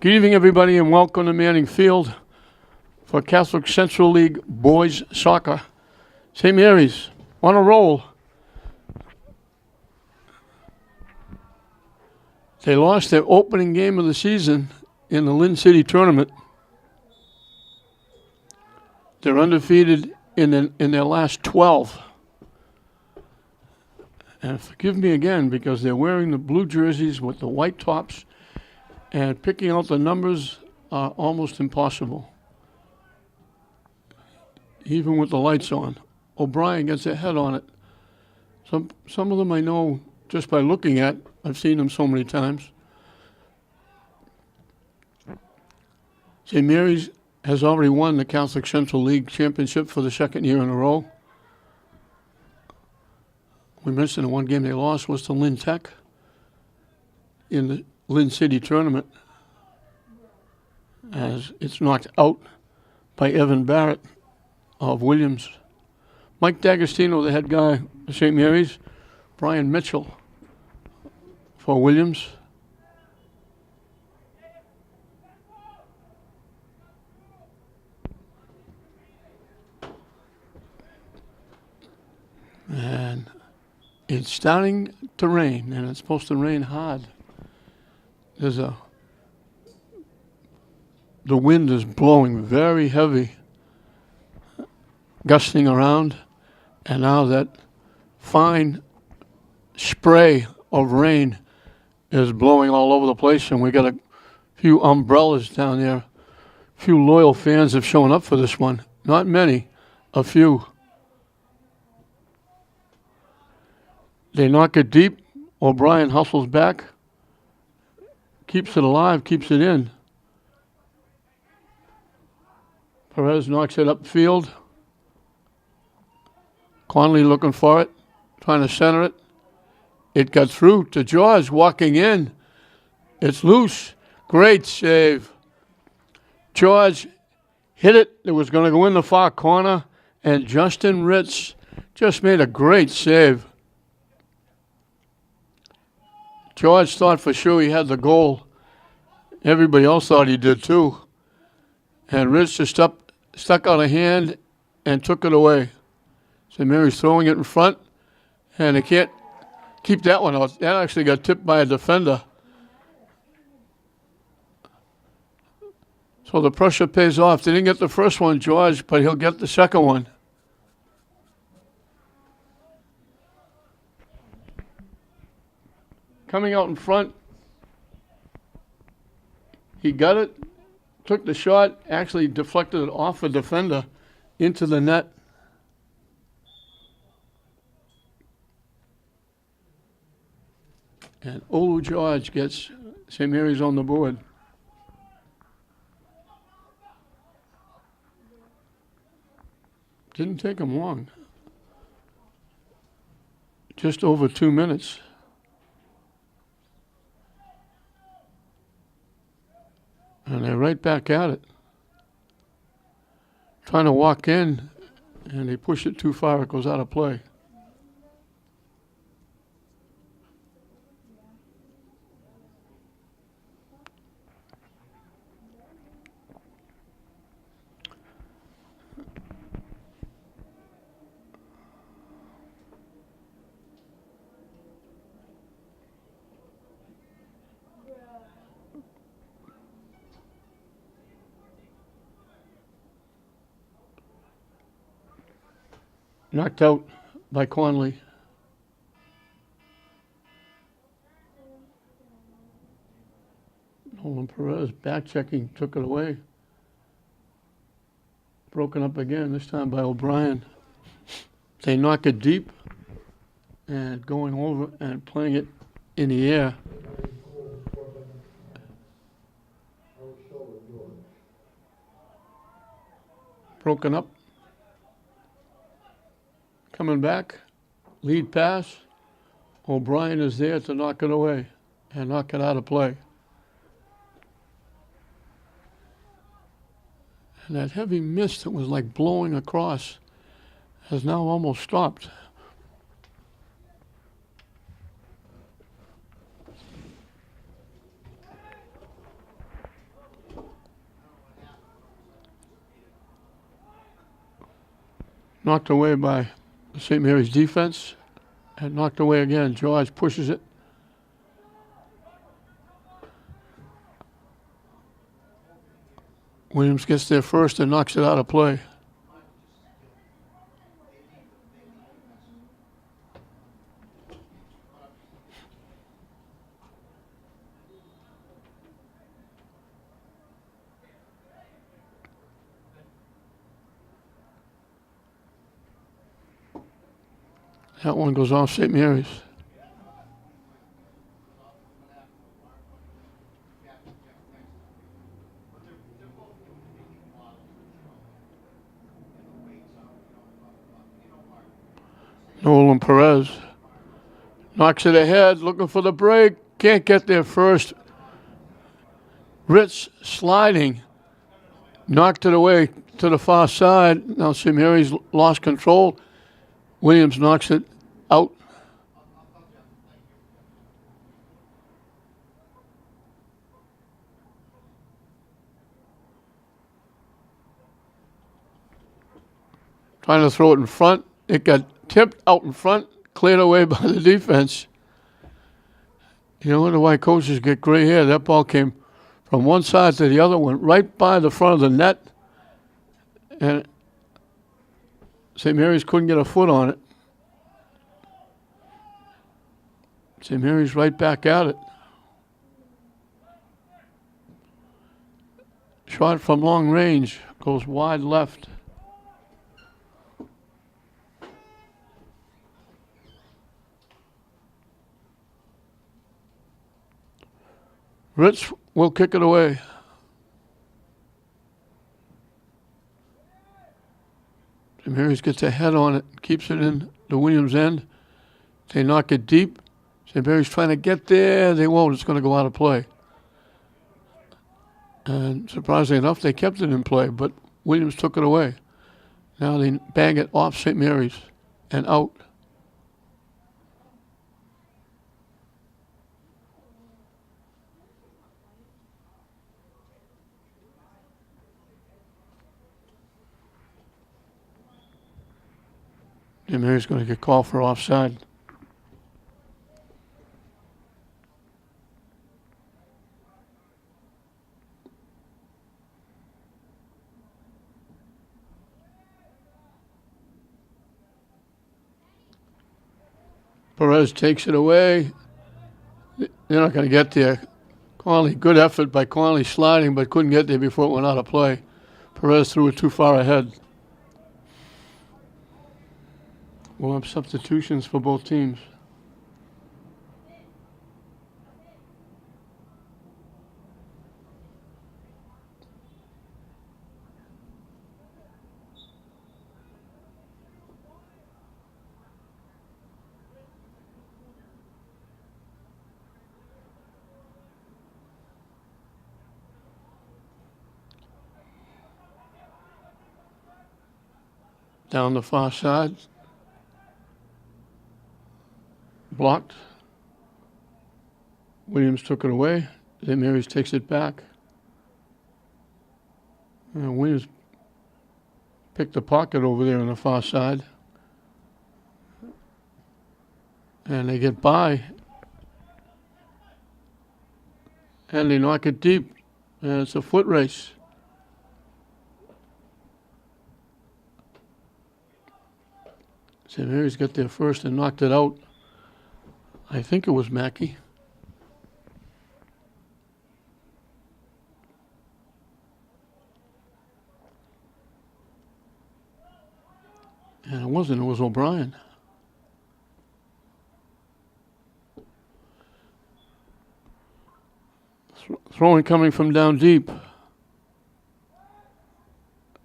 Good evening, everybody, and welcome to Manning Field for Catholic Central League Boys Soccer. St. Mary's on a roll. They lost their opening game of the season in the Lynn City tournament. They're undefeated in their last 12. And forgive me again, because they're wearing the blue jerseys with the white tops, and picking out the numbers are almost impossible, even with the lights on. O'Brien gets their head on it. Some of them I know just by looking at. I've seen them so many times. St. Mary's has already won the Catholic Central League Championship for the second year in a row. We mentioned the one game they lost was to Lynn Tech in the Lynn City tournament, as it's knocked out by Evan Barrett of Williams. Mike D'Agostino, the head guy of St. Mary's. Brian Mitchell for Williams. And it's starting to rain, and it's supposed to rain hard. The wind is blowing very heavy, gusting around, and now that fine spray of rain is blowing all over the place, and we got a few umbrellas down there. A few loyal fans have shown up for this one. Not many, a few. They knock it deep. O'Brien hustles back, keeps it alive, keeps it in. Perez knocks it upfield. Conley looking for it, trying to center it. It got through to George, walking in. It's loose. Great save. George hit it. It was going to go in the far corner, and Justin Ritz just made a great save. George thought for sure he had the goal. Everybody else thought he did too. And Ritz just stuck out a hand and took it away. St. Mary's throwing it in front, and they can't keep that one out. That actually got tipped by a defender. So the pressure pays off. They didn't get the first one, George, but he'll get the second one. Coming out in front, he got it, took the shot, actually deflected it off a defender into the net. And Olu George gets St. Mary's on the board. Didn't take him long. Just over 2 minutes. And they're right back at it. Trying to walk in, and they push it too far, it goes out of play. Knocked out by Conley. Nolan Perez back checking, took it away. Broken up again, this time by O'Brien. They knock it deep and going over and playing it in the air. Broken up. Coming back, lead pass. O'Brien is there to knock it away and knock it out of play. And that heavy mist that was like blowing across has now almost stopped. knocked away by St. Mary's defense, and knocked away again. George pushes it. Williams gets there first and knocks it out of play. That one goes off St. Mary's. Nolan Perez knocks it ahead, looking for the break. Can't get there first. Ritz sliding. Knocked it away to the far side. Now St. Mary's lost control. Williams knocks it out. Trying to throw it in front. It got tipped out in front, cleared away by the defense. You know, wonder why coaches get gray hair. That ball came from one side to the other, went right by the front of the net, and St. Mary's couldn't get a foot on it. St. Mary's right back at it. Shot from long range, goes wide left. Ritz will kick it away. St. Mary's gets a head on it, keeps it in the Williams end. They knock it deep. St. Mary's trying to get there. They won't. It's going to go out of play. And surprisingly enough, they kept it in play, but Williams took it away. Now they bang it off St. Mary's and out. St. Mary's going to get called for offside. Perez takes it away. They're not going to get there. Conley, good effort by Conley sliding, but couldn't get there before it went out of play. Perez threw it too far ahead. We'll have substitutions for both teams. Down the far side. Blocked. Williams took it away. St. Mary's takes it back. And Williams picked the pocket over there on the far side. And they get by. And they knock it deep. And it's a foot race. St. Mary's got there first and knocked it out. I think it was Mackey. And it wasn't, it was O'Brien. Throwing coming from down deep.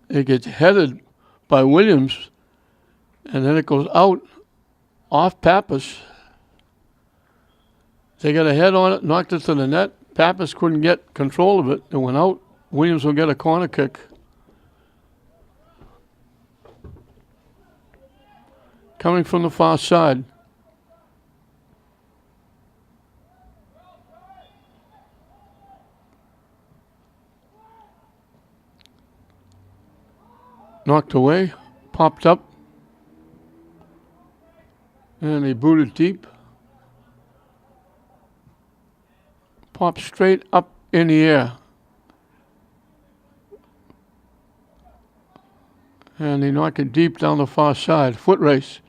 It gets headed by Williams, and then it goes out off Pappas. They got a head on it, knocked it to the net. Pappas couldn't get control of it. It went out. Williams will get a corner kick. Coming from the far side. Knocked away, popped up, And they booted deep. Popped straight up in the air. And they knock it deep down the far side. Foot race.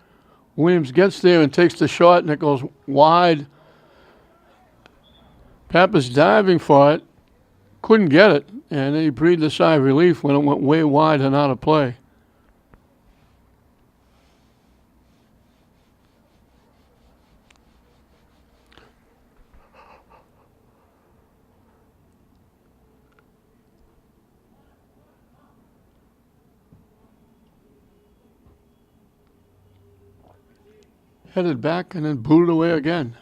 Williams gets there and takes the shot, and it goes wide. Pappas diving for it. Couldn't get it. And then he breathed a sigh of relief when it went way wide and out of play. Headed back and then booted away again.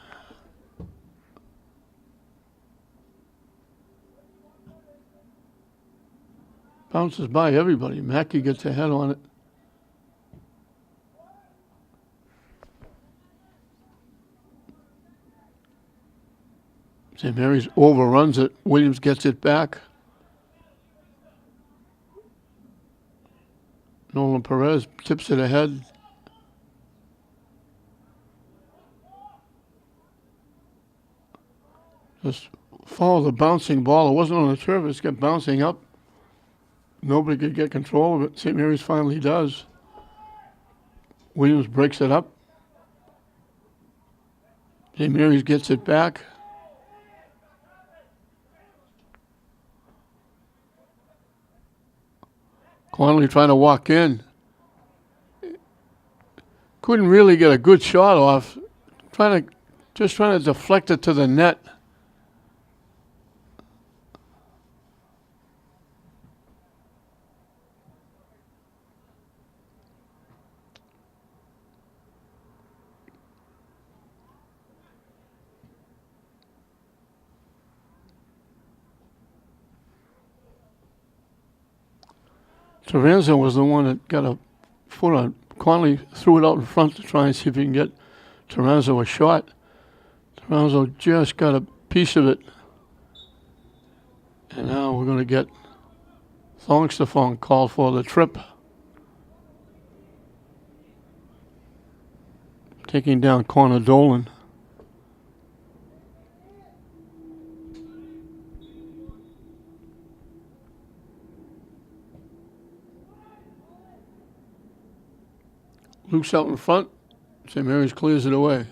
Bounces by everybody. Mackey gets a head on it. St. Mary's overruns it. Williams gets it back. Nolan Perez tips it ahead. Just follow the bouncing ball. It wasn't on the turf. It kept bouncing up. Nobody could get control of it. St. Mary's finally does. Williams breaks it up. St. Mary's gets it back. Connolly trying to walk in. Couldn't really get a good shot off. Just trying to deflect it to the net. Taranzo was the one that got a foot on. Connolly threw it out in front to try and see if he can get Taranzo a shot. Taranzo just got a piece of it. And now we're going to get Thongstafong called for the trip. Taking down Connor Dolan. Luke's out in front. St. Mary's clears it away.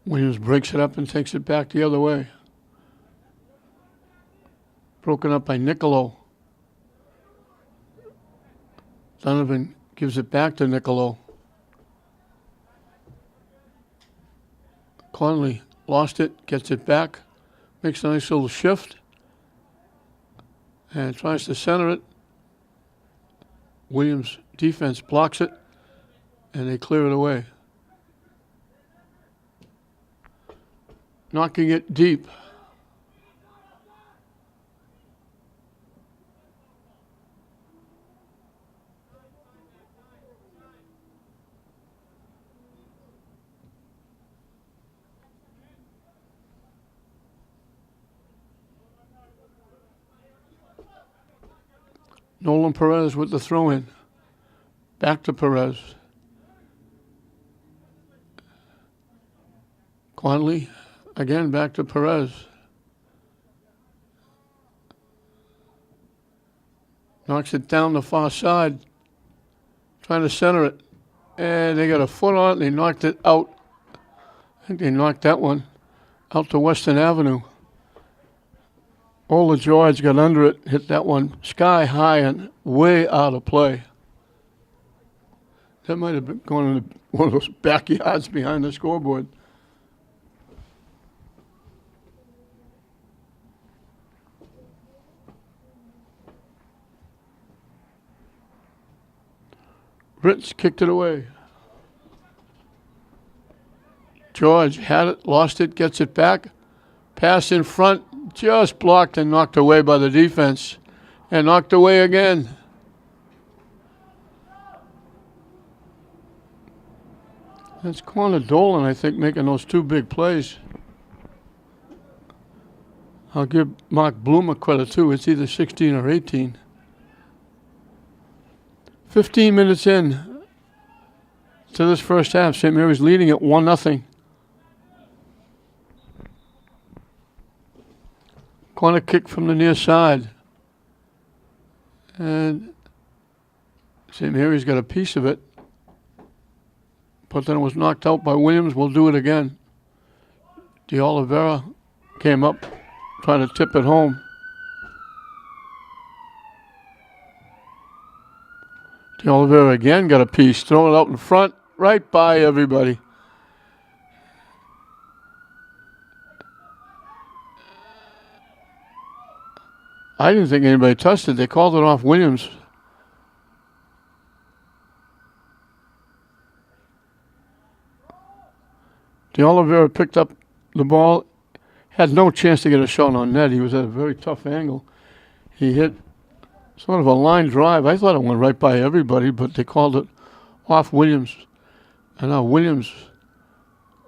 Williams breaks it up and takes it back the other way. Broken up by Niccolo. Donovan gives it back to Niccolo. Connolly lost it, gets it back, makes a nice little shift, and tries to center it. Williams' defense blocks it, and they clear it away. Knocking it deep. Nolan Perez with the throw-in. Back to Perez. Connolly. Again, back to Perez. Knocks it down the far side. Trying to center it. And they got a foot on it. They knocked it out. I think they knocked that one out to Western Avenue. Ola George got under it, hit that one sky high and way out of play. That might have been going in one of those backyards behind the scoreboard. Ritz kicked it away. George had it, lost it, gets it back. Pass in front, just blocked and knocked away by the defense. And knocked away again. That's Connor Dolan, I think, making those two big plays. I'll give Mark Bloomer credit, too. It's either 16 or 18. 15 minutes in to this first half. St. Mary's leading at 1-0. Corner kick from the near side. And St. Mary's got a piece of it. But then it was knocked out by Williams. We'll do it again. De Oliveira came up, trying to tip it home. De Oliveira again got a piece, throwing it out in front, right by everybody. I didn't think anybody touched it. They called it off Williams. De Oliveira picked up the ball, had no chance to get a shot on net. He was at a very tough angle. He hit sort of a line drive. I thought it went right by everybody, but they called it off Williams. And now Williams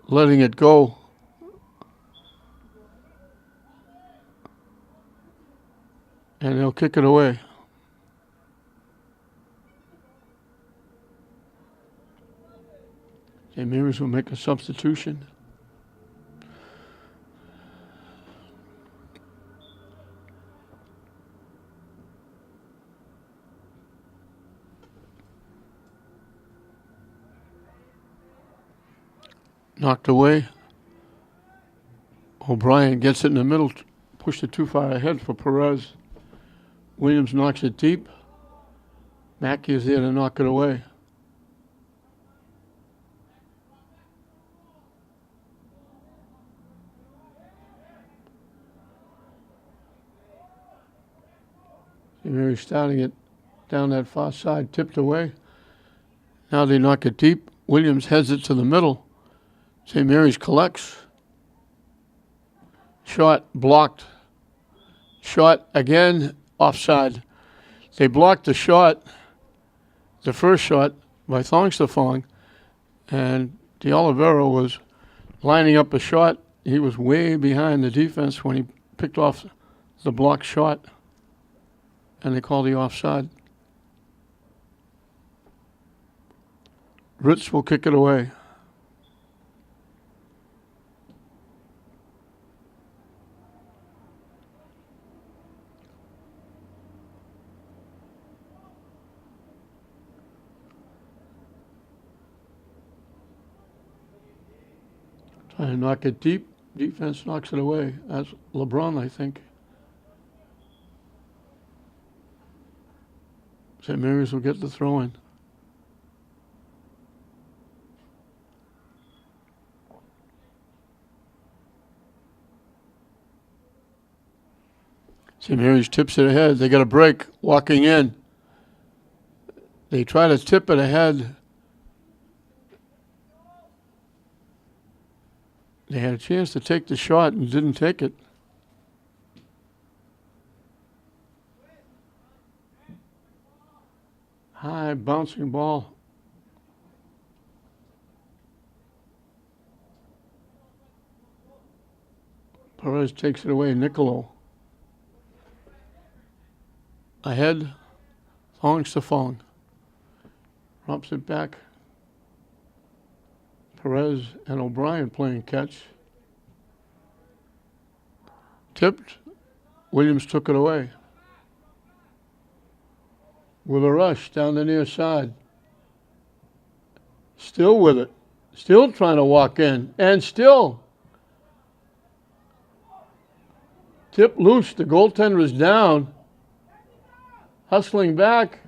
letting it go. And they'll kick it away. St. Mary's will make a substitution. Knocked away. O'Brien gets it in the middle, pushed it too far ahead for Perez. Williams knocks it deep. Mackey is there to knock it away. St. Mary's starting it down that far side, tipped away. Now they knock it deep. Williams heads it to the middle. St. Mary's collects. Shot blocked. Shot again, offside. They blocked the shot, the first shot by Thongstafong, and De Oliveira was lining up a shot. He was way behind the defense when he picked off the blocked shot, and they called the offside. Ritz will kick it away. Trying to knock it deep. Defense knocks it away. That's LeBron, I think. St. Mary's will get the throw in. St. Mary's tips it ahead. They got a break walking in. They try to tip it ahead. They had a chance to take the shot and didn't take it. High bouncing ball. Perez takes it away. Nicolo. Ahead. Thongstafong. Drops it back. Perez and O'Brien playing catch. Tipped. Williams took it away. With a rush down the near side. Still with it. Still trying to walk in. And still. Tip loose. The goaltender is down. Hustling back.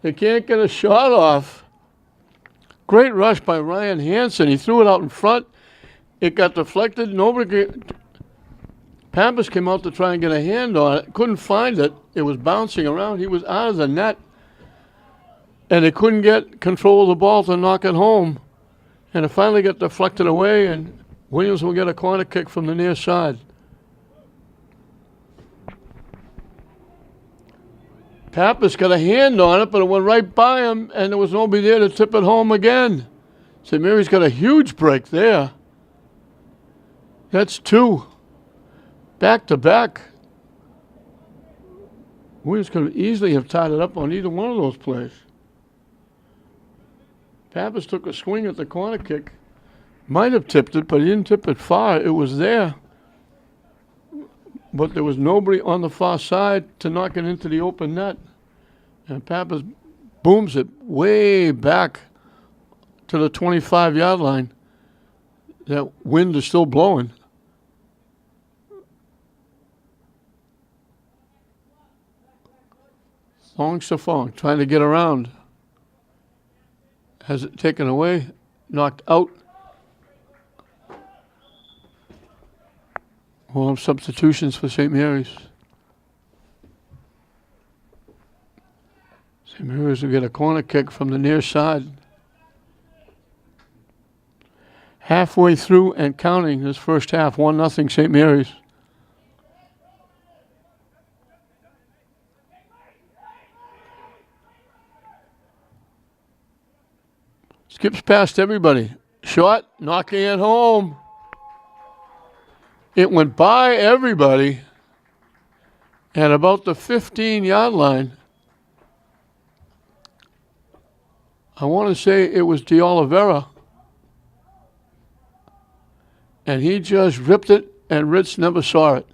They can't get a shot off. Great rush by Ryan Hansen. He threw it out in front. It got deflected. Pampas came out to try and get a hand on it. Couldn't find it. It was bouncing around. He was out of the net. and they couldn't get control of the ball to knock it home. And it finally got deflected away, and Williams will get a corner kick from the near side. Pappas got a hand on it, but it went right by him, and there was nobody there to tip it home again. St. Mary's got a huge break there. That's 2. Back to back. Williams could easily have tied it up on either one of those plays. Pappas took a swing at the corner kick. Might have tipped it, but he didn't tip it far. It was there. But there was nobody on the far side to knock it into the open net. And Pappas booms it way back to the 25-yard line. That wind is still blowing. Long Safong trying to get around. Has it taken away, knocked out. We'll have substitutions for St. Mary's. St. Mary's will get a corner kick from the near side. Halfway through and counting this first half, 1-0 St. Mary's. Skips past everybody. Shot, knocking it home. It went by everybody at about the 15-yard line. I want to say it was De Oliveira. And he just ripped it, and Ritz never saw it.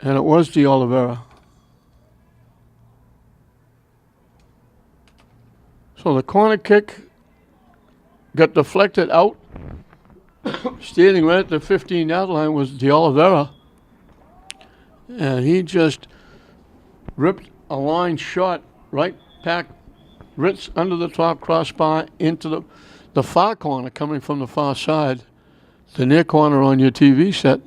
And it was De Oliveira. So the corner kick got deflected out. Standing right at the 15-yard line was De Oliveira. And he just ripped a line shot right back, Ritz under the top crossbar into the far corner coming from the far side. The near corner on your TV set.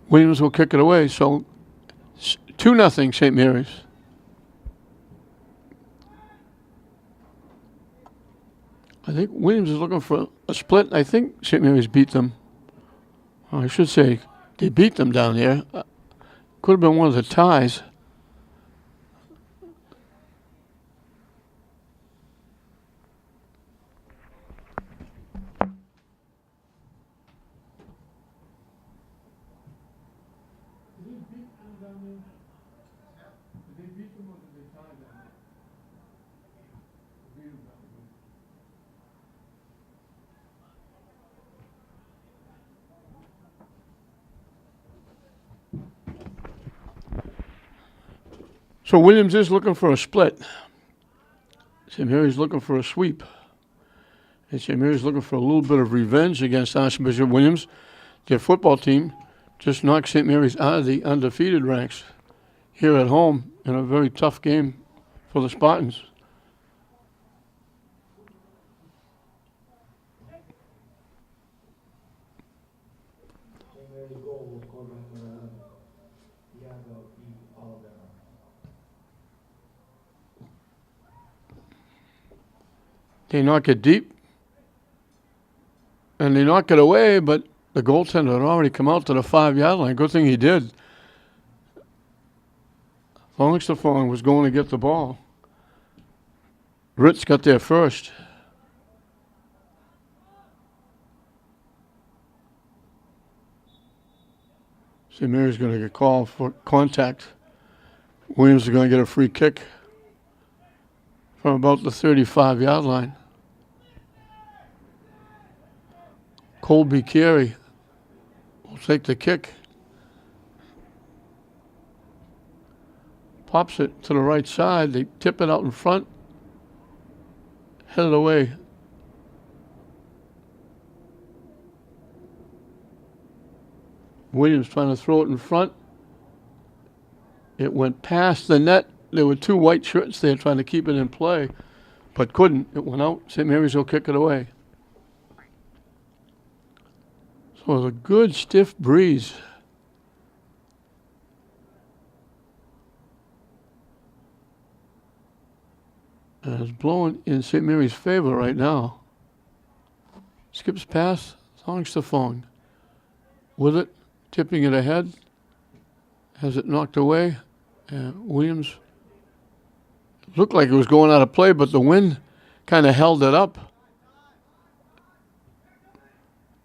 Williams will kick it away. So 2-0 St. Mary's. I think Williams is looking for a split. I think St. Mary's beat them. I should say they beat them down here. Could have been one of the ties. So Williams is looking for a split. St. Mary's looking for a sweep. And St. Mary's looking for a little bit of revenge against Archbishop Williams. Their football team just knocked St. Mary's out of the undefeated ranks here at home in a very tough game for the Spartans. They knock it deep, and they knock it away, but the goaltender had already come out to the 5-yard line. Good thing he did. Longstafon was going to get the ball. Ritz got there first. St. Mary's going to get called for contact. Williams is going to get a free kick from about the 35-yard line. Colby Carey will take the kick. Pops it to the right side. They tip it out in front. Headed away. Williams trying to throw it in front. It went past the net. There were 2 white shirts there trying to keep it in play, but couldn't. It went out. St. Mary's will kick it away. So it was a good stiff breeze. And it's blowing in St. Mary's favor right now. Skips past, thongs to phone. With it, tipping it ahead. Has it knocked away. Williams looked like it was going out of play, but the wind kind of held it up.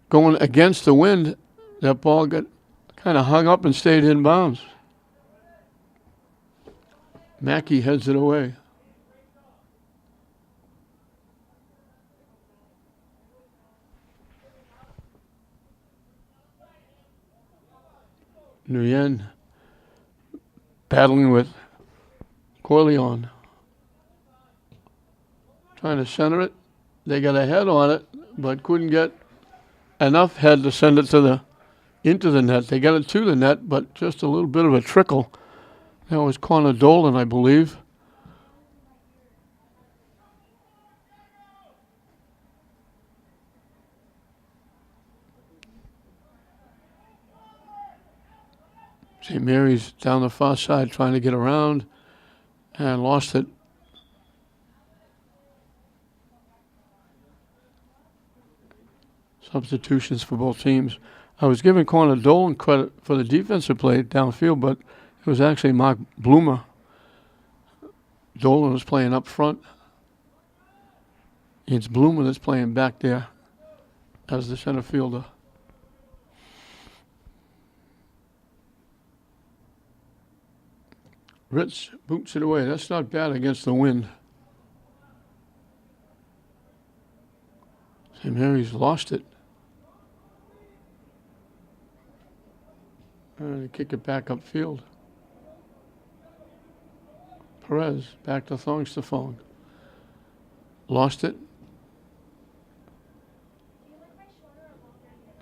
Going against the wind, that ball got kind of hung up and stayed in bounds. Mackey heads it away. Nguyen battling with Corleone. Trying to center it. They got a head on it, but couldn't get enough head to send it into the net. They got it to the net, but just a little bit of a trickle. That was Connor Dolan, I believe. St. Mary's down the far side trying to get around and lost it. Substitutions for both teams. I was giving Connor Dolan credit for the defensive play downfield, but it was actually Mark Bloomer. Dolan was playing up front. It's Bloomer that's playing back there as the center fielder. Ritz boots it away. That's not bad against the wind. St. Mary's lost it. And they kick it back upfield. Perez back to Thongstafong. Lost it.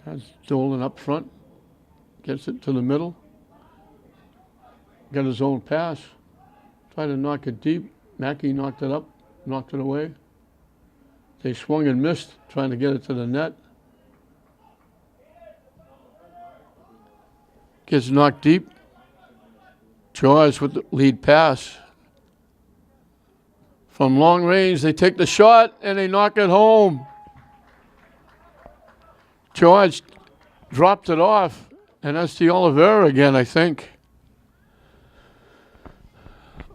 That's Dolan up front. Gets it to the middle. Got his own pass. Tried to knock it deep. Mackey knocked it up, knocked it away. They swung and missed, trying to get it to the net. Gets knocked deep. George with the lead pass. From long range, they take the shot and they knock it home. George dropped it off, and that's the Oliveira again, I think.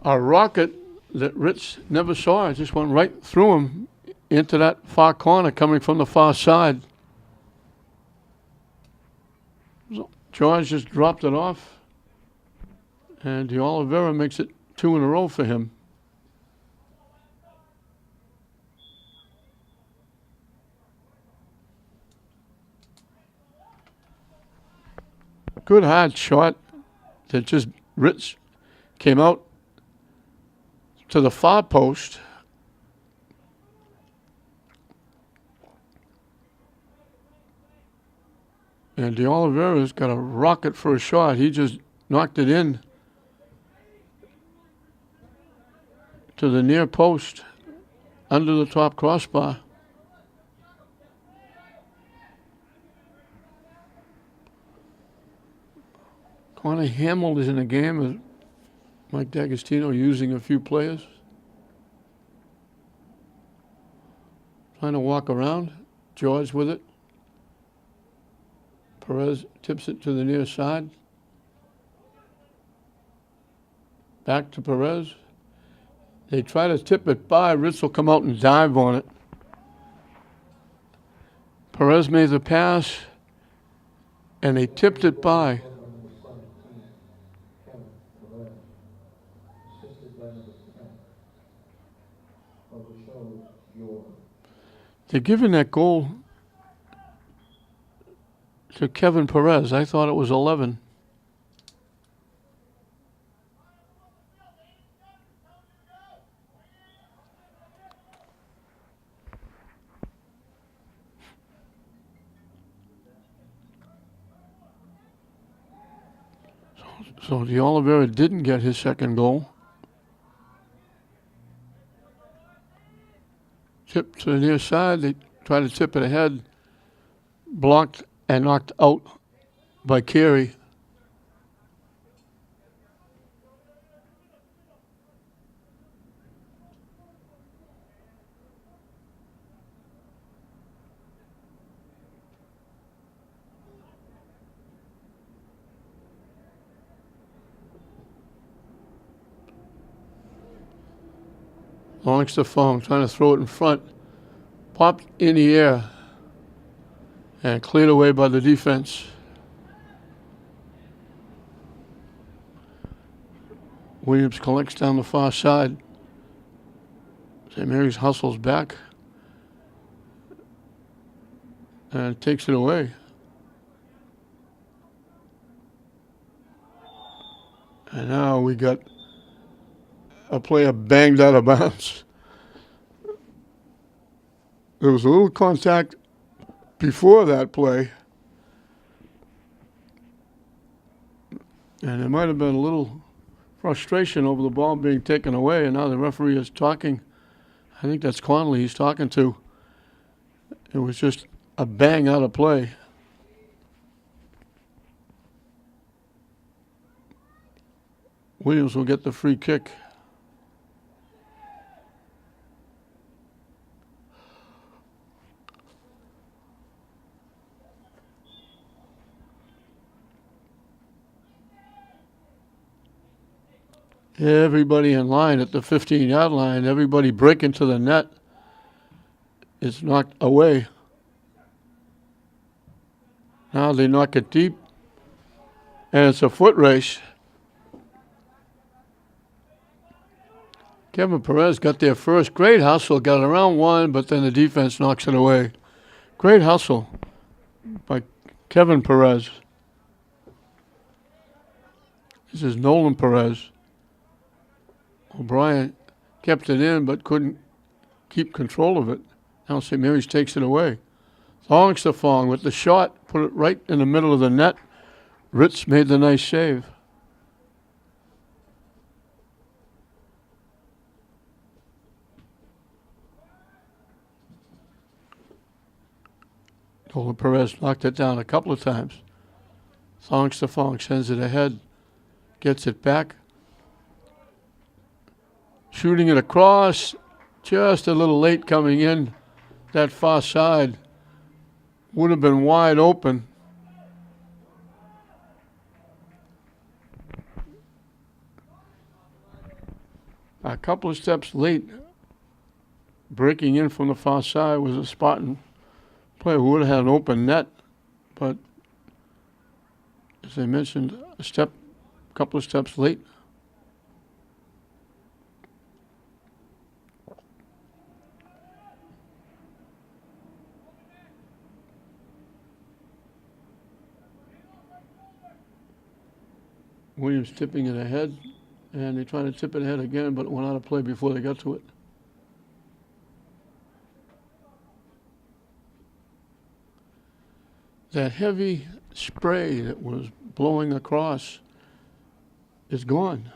A rocket that Ritz never saw. It just went right through him into that far corner coming from the far side. So George just dropped it off, and the Oliveira makes it 2 in a row for him. Good hard shot that just Ritz came out to the far post. And De Oliveira's got a rocket for a shot. He just knocked it in to the near post under the top crossbar. Connor Hamill is in the game. Mike D'Agostino using a few players. Trying to walk around. George with it. Perez tips it to the near side. Back to Perez. They try to tip it by. Ritz will come out and dive on it. Perez made the pass, and they tipped it by. They're giving that goal to Kevin Perez. I thought it was 11. So De Oliveira didn't get his second goal. Tip to the near side. They try to tip it ahead. Blocked and knocked out by Carey. Launch the phone, trying to throw it in front. Popped in the air and cleared away by the defense. Williams collects down the far side. St. Mary's hustles back and takes it away. And now we got a player banged out of bounds. There was a little contact before that play. And there might have been a little frustration over the ball being taken away, and now the referee is talking. I think that's Connolly he's talking to. It was just a bang out of play. Williams will get the free kick. Everybody in line at the 15-yard line, everybody breaking to the net is knocked away. Now they knock it deep, and it's a foot race. Kevin Perez got there first. Great hustle, got around one, but then the defense knocks it away. Great hustle by Kevin Perez. This is Nolan Perez. O'Brien kept it in but couldn't keep control of it. Now St. Mary's takes it away. Thongstafong with the shot, put it right in the middle of the net. Ritz made the nice save. Nolan Perez knocked it down a couple of times. Thongstafong sends it ahead, gets it back. Shooting it across, just a little late coming in. That far side would have been wide open. A couple of steps late, breaking in from the far side was a Spartan player who would have had an open net, but as I mentioned, a couple of steps late. Williams tipping it ahead, and they tried to tip it ahead again, but it went out of play before they got to it. That heavy spray that was blowing across is gone.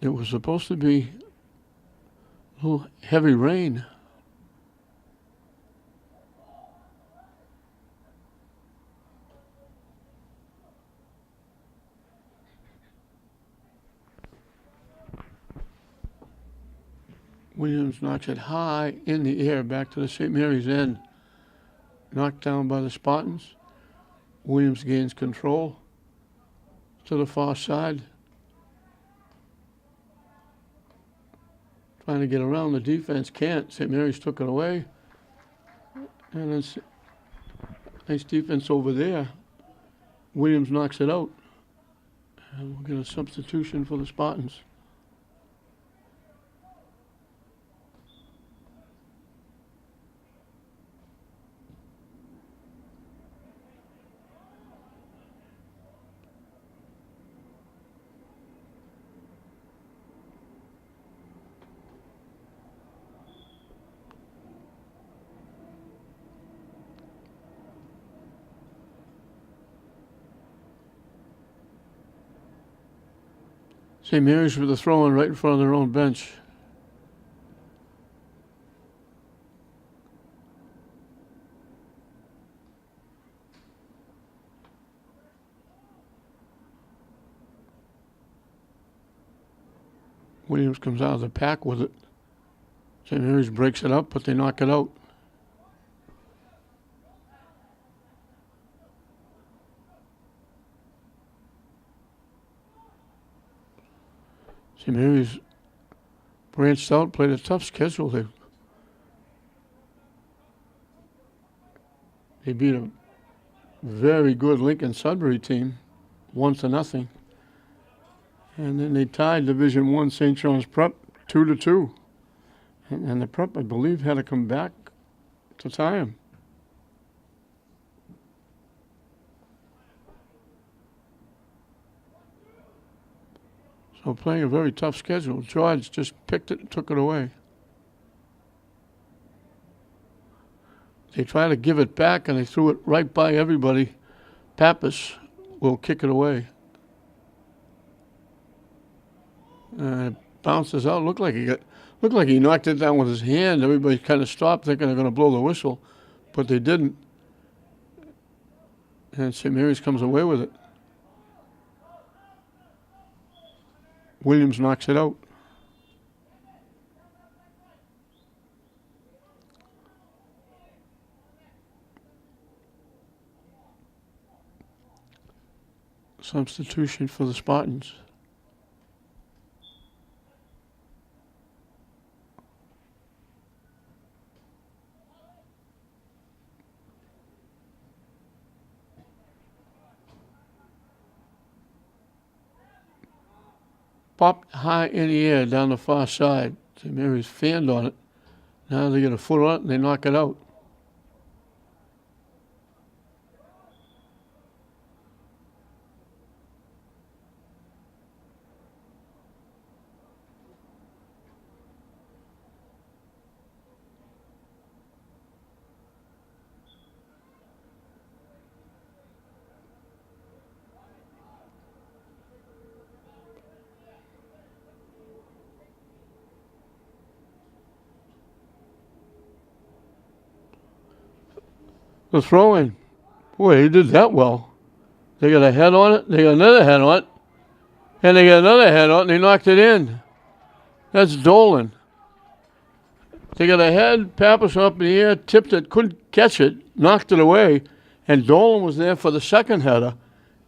It was supposed to be a little heavy rain. Williams knocks it high in the air back to the St. Mary's end. Knocked down by the Spartans. Williams gains control to the far side. Trying to get around the defense, can't. St. Mary's took it away. And it's nice defense over there. Williams knocks it out. And we'll get a substitution for the Spartans. St. Mary's with a throw-in right in front of their own bench. Williams comes out of the pack with it. St. Mary's breaks it up, but they knock it out. St. Mary's branched out, played a tough schedule. They beat a very good Lincoln Sudbury team, 1-0. And then they tied Division I St. John's Prep 2-2. And the Prep, I believe, had to come back to tie them. So playing a very tough schedule. George just picked it and took it away. They try to give it back, and they threw it right by everybody. Pappas will kick it away. It bounces out. Looked like he knocked it down with his hand. Everybody kind of stopped, thinking they're going to blow the whistle, but they didn't. And St. Mary's comes away with it. Williams knocks it out. Substitution for the Spartans. Popped high in the air down the far side. St. Mary's fanned on it. Now they get a foot on it and they knock it out. The throw-in. Boy, he did that well. They got a head on it. They got another head on it. And they got another head on it, and they knocked it in. That's Dolan. They got a head, Pappas up in the air, tipped it, couldn't catch it, knocked it away. And Dolan was there for the second header,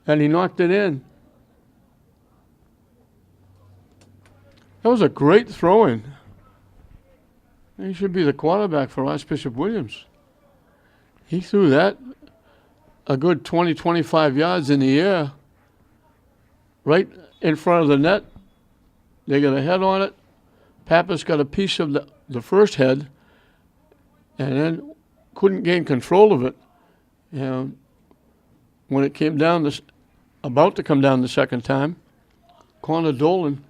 and he knocked it in. That was a great throw-in. He should be the quarterback for Archbishop Williams. He threw that a good 20, 25 yards in the air, right in front of the net. They got a head on it. Pappas got a piece of the first head and then couldn't gain control of it. And when it came down, about to come down the second time, Connor Dolan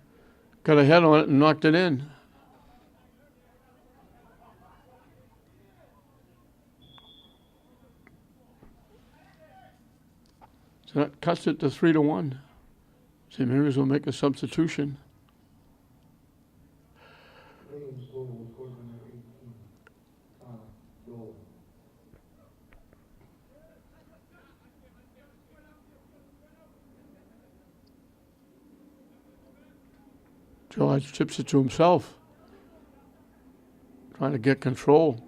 got a head on it and knocked it in. So that cuts it to 3-1. St. Mary's will make a substitution. George chips it to himself, trying to get control.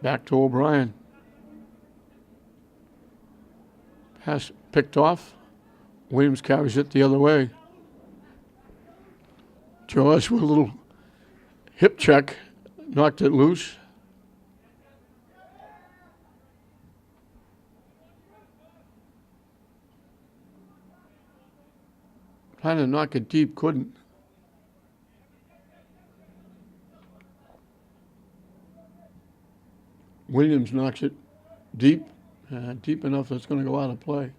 Back to O'Brien. Pass picked off. Williams carries it the other way. George with a little hip check, knocked it loose. Trying to knock it deep, couldn't. Williams knocks it deep, deep enough that it's going to go out of play.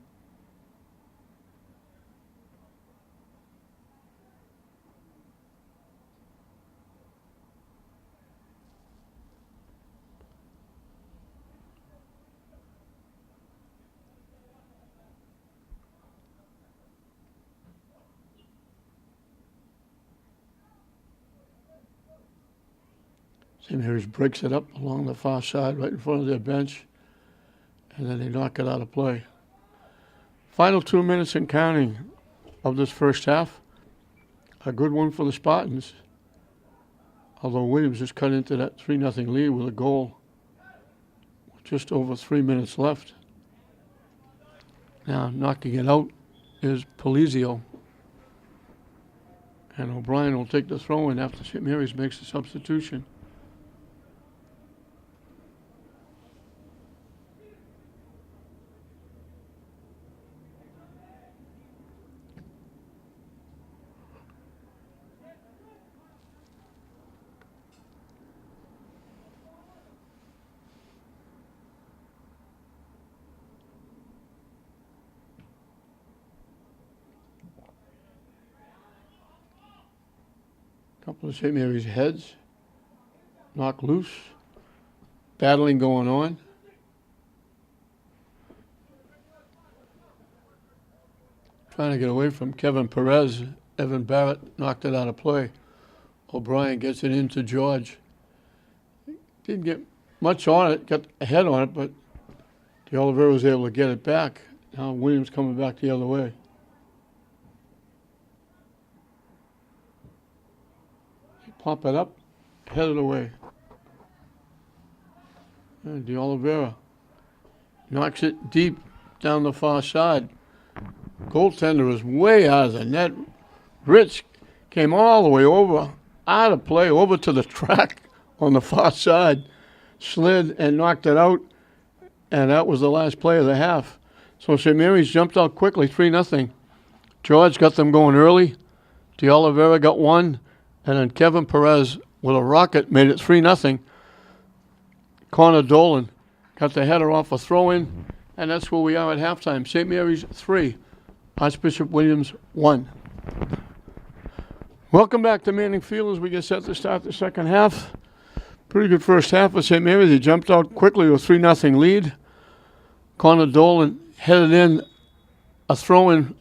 St. Mary's breaks it up along the far side, right in front of their bench, and then they knock it out of play. Final 2 minutes and counting. of this first half. A good one for the Spartans. Although Williams just cut into that 3-0 lead with a goal with just over 3 minutes left. Now knocking it out is Polizio. And O'Brien will take the throw in after St. Mary's makes the substitution. Couple of St. Mary's heads knocked loose. Battling going on. Trying to get away from Kevin Perez. Evan Barrett knocked it out of play. O'Brien gets it into George. Didn't get much on it, got a head on it, but De Oliveira was able to get it back. Now Williams coming back the other way. Pop it up, head it away. And De Oliveira knocks it deep down the far side. Goaltender was way out of the net. Rich came all the way over, out of play, over to the track on the far side, slid and knocked it out, and that was the last play of the half. So St. Mary's jumped out quickly, 3-0. George got them going early. De Oliveira got one. And then Kevin Perez, with a rocket, made it 3-0. Connor Dolan got the header off a throw-in, and that's where we are at halftime. St. Mary's 3, Archbishop Williams 1. Welcome back to Manning Field as we get set to start the second half. Pretty good first half for St. Mary's. They jumped out quickly with a 3-0 lead. Connor Dolan headed in a throw-in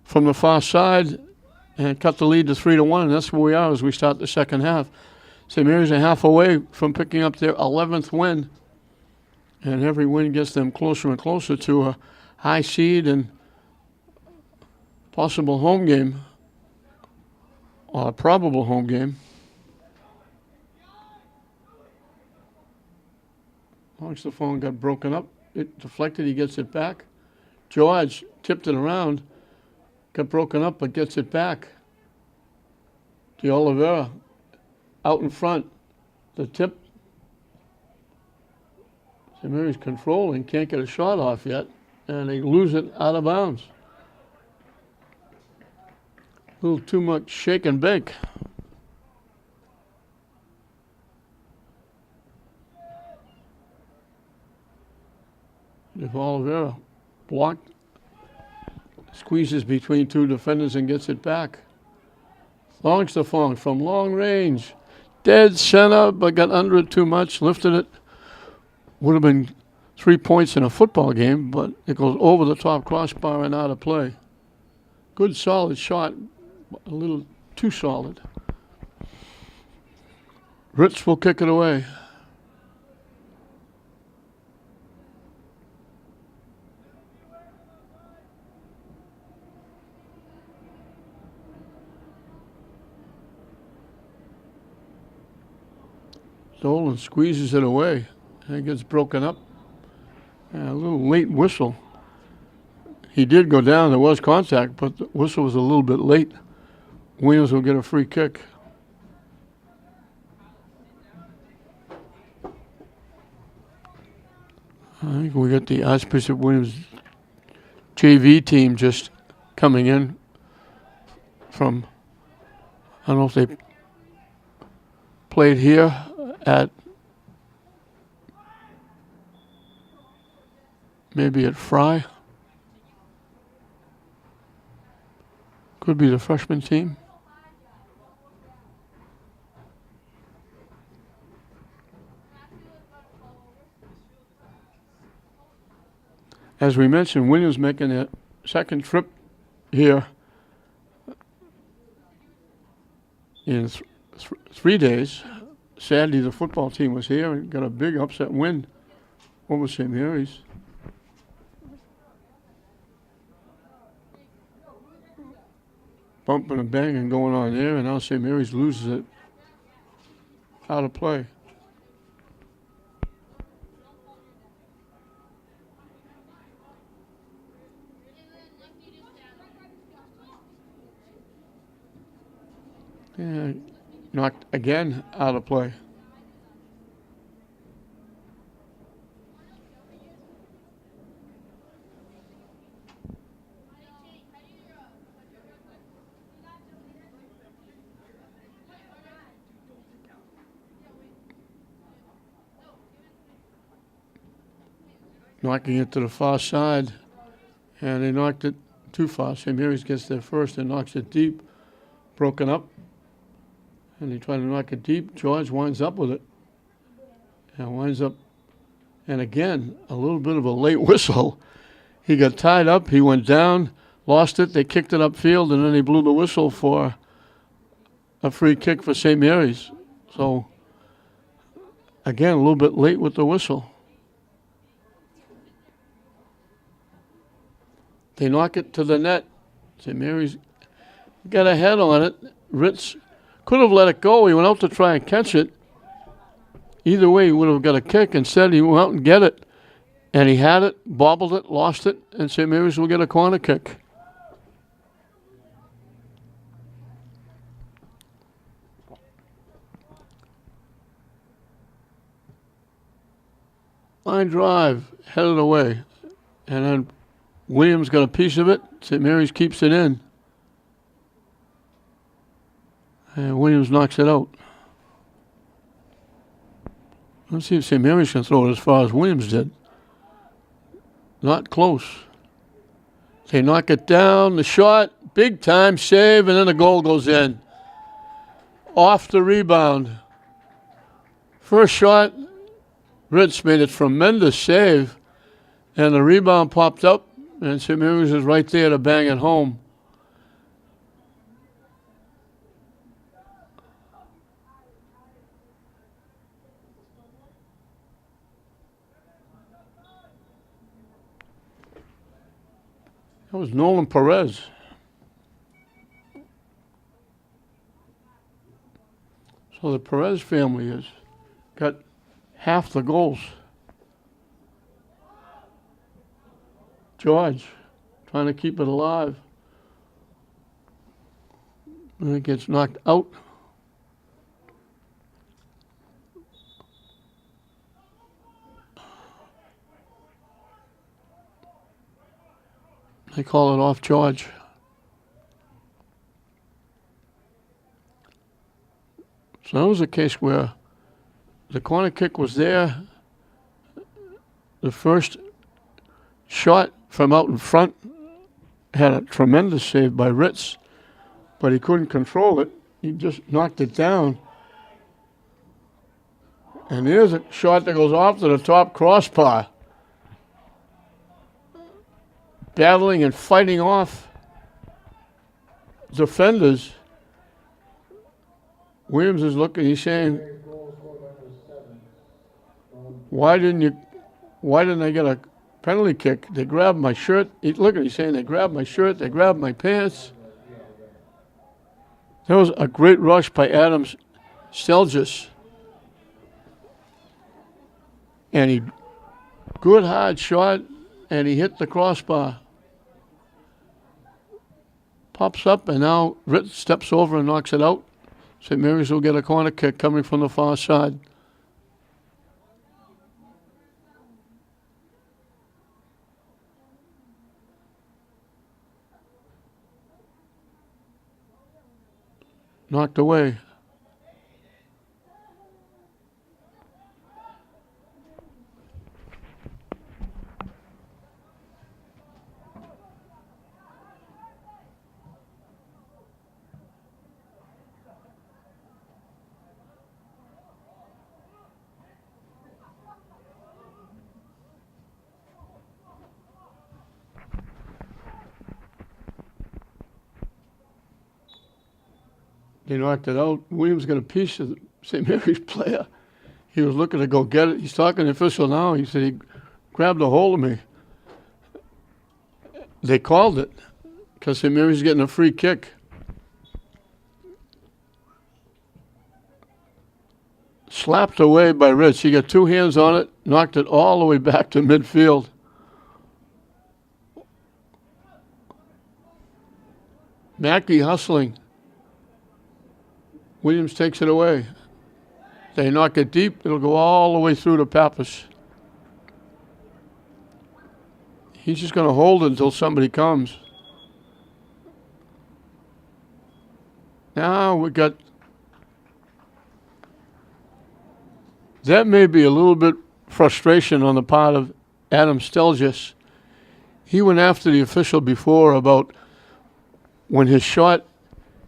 from the far side and cut the lead to 3-1, and that's where we are as we start the second half. St. Mary's a half away from picking up their 11th win, and every win gets them closer and closer to a high seed and possible home game, or a probable home game. The phone got broken up. It deflected, he gets it back. George tipped it around. Got broken up, but gets it back. De Oliveira out in front. The tip. St. Mary's controlling, can't get a shot off yet, and they lose it out of bounds. A little too much shake and bake. De Oliveira blocked. Squeezes between two defenders and gets it back. Longs the Fong from long range. Dead center, but got under it too much. Lifted it. Would have been 3 points in a football game, but it goes over the top crossbar and out of play. Good solid shot, a little too solid. Ritz will kick it away. Dolan squeezes it away, and it gets broken up. A little late whistle. He did go down, there was contact, but the whistle was a little bit late. Williams will get a free kick. I think we got the Archbishop Williams JV team just coming in from, I don't know if they played here at maybe at Fry. Could be the freshman team. As we mentioned, Williams making a second trip here in 3 days. Saturday, the football team was here and got a big upset win over St. Mary's. bumping and banging going on there, and now St. Mary's loses it. Out of play. And knocked again out of play. Knocking it to the far side, and they knocked it too far. St. Mary's gets there first and knocks it deep, broken up. And they try to knock it deep. George winds up with it. And winds up, and again, a little bit of a late whistle. He got tied up, he went down, lost it, they kicked it upfield, and then they blew the whistle for a free kick for St. Mary's. So, again, a little bit late with the whistle. They knock it to the net. St. Mary's got a head on it. Ritz could have let it go. He went out to try and catch it. Either way, he would have got a kick. Instead, he went out and get it. And he had it, bobbled it, lost it, and St. Mary's will get a corner kick. Line drive, headed away. And then Williams got a piece of it. St. Mary's keeps it in. And Williams knocks it out. Let's see if St. Mary's can throw it as far as Williams did. Not close. They knock it down, the shot, big time save, and then the goal goes in. Off the rebound. First shot, Ritz made a tremendous save, and the rebound popped up, and St. Mary's is right there to bang it home. That was Nolan Perez. So the Perez family has got half the goals. George trying to keep it alive. And it gets knocked out. They call it off George. So that was a case where the corner kick was there. The first shot from out in front had a tremendous save by Ritz, but he couldn't control it. He just knocked it down. And here's a shot that goes off to the top crossbar. Battling and fighting off defenders. Williams is looking, he's saying, why didn't I get a penalty kick? They grabbed my shirt. He's saying they grabbed my shirt, they grabbed my pants. That was a great rush by Adam Stelgis. And he, good hard shot, and he hit the crossbar. Pops up, and now Ritz steps over and knocks it out. St. Mary's will get a corner kick coming from the far side. Knocked away. They knocked it out. Williams got a piece of the St. Mary's player. He was looking to go get it. He's talking to the official now. He said he grabbed a hold of me. They called it because St. Mary's getting a free kick. slapped away by Rich. He got two hands on it, knocked it all the way back to midfield. Mackey hustling. Williams takes it away. They knock it deep. It'll go all the way through to Pappas. He's just going to hold it until somebody comes. Now we got... That may be a little bit frustration on the part of Adam Stelgis. He went after the official before about when his shot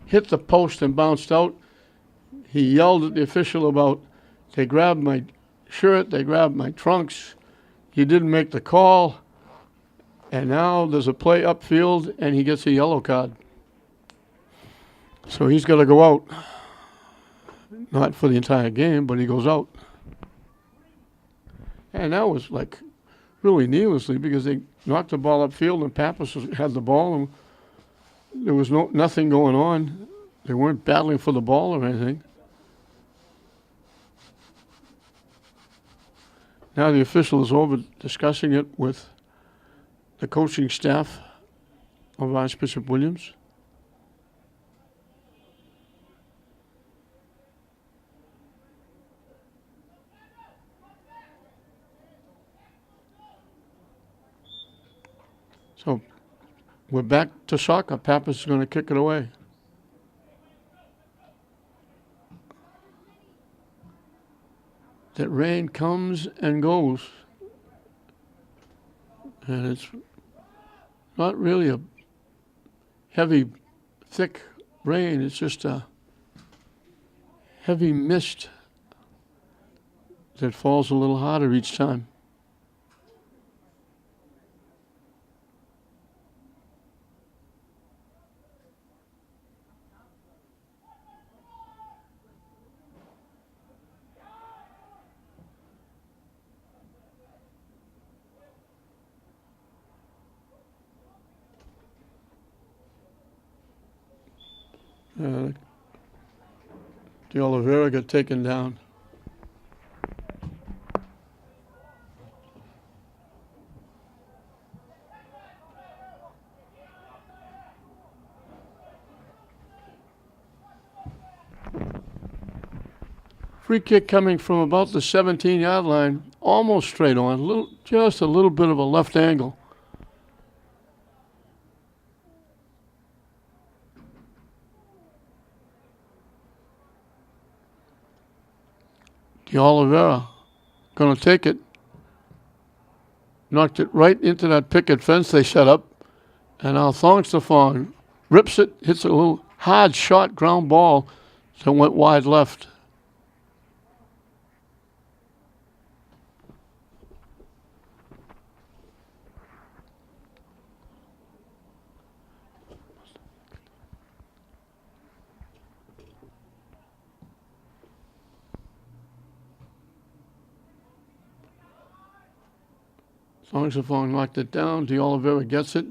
hit the post and bounced out. He yelled at the official about, they grabbed my shirt, they grabbed my trunks, you didn't make the call, and now there's a play upfield and he gets a yellow card. So he's got to go out. Not for the entire game, but he goes out. And that was like really needlessly because they knocked the ball upfield and Pappas had the ball and there was nothing going on. They weren't battling for the ball or anything. Now the official is over discussing it with the coaching staff of Archbishop Williams. So we're back to soccer. Pappas is going to kick it away. That rain comes and goes. And it's not really a heavy, thick rain. It's just a heavy mist that falls a little harder each time. De Oliveira got taken down. Free kick coming from about the 17-yard line, almost straight on, just a little bit of a left angle. De Oliveira going to take it. Knocked it right into that picket fence they set up. And now Thongstafong rips it, hits a little hard shot ground ball that went wide left. Thongstafong knocked it down. De Oliveira gets it.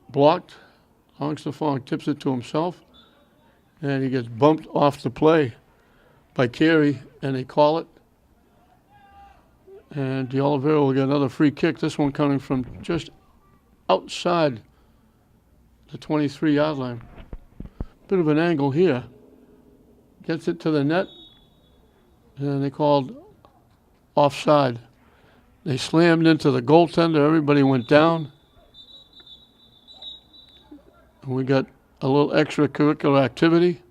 Blocked. Thongstafong tips it to himself. And he gets bumped off the play by Carey, and they call it. And De Oliveira will get another free kick. This one coming from just outside the 23-yard line. Bit of an angle here. Gets it to the net. And they called offside. They slammed into the goaltender. Everybody went down. And we got a little extracurricular activity.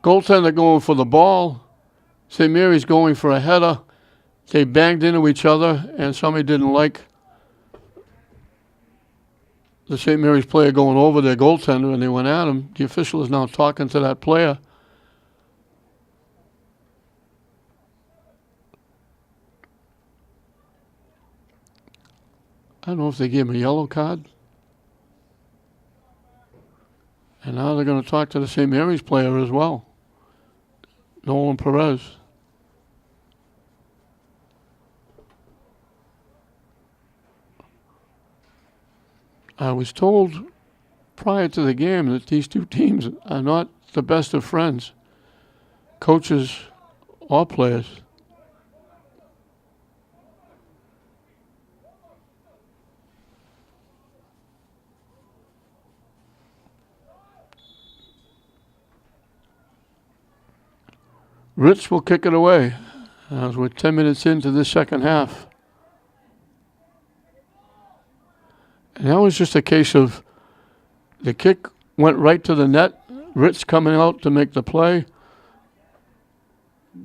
Goaltender going for the ball. St. Mary's going for a header. They banged into each other, and somebody didn't like the St. Mary's player going over their goaltender, and they went at him. The official is now talking to that player. I don't know if they gave him a yellow card. And now they're going to talk to the St. Mary's player as well, Nolan Perez. I was told prior to the game that these two teams are not the best of friends, coaches or players. Ritz will kick it away as we're 10 minutes into the second half. And that was just a case of the kick went right to the net. Ritz coming out to make the play.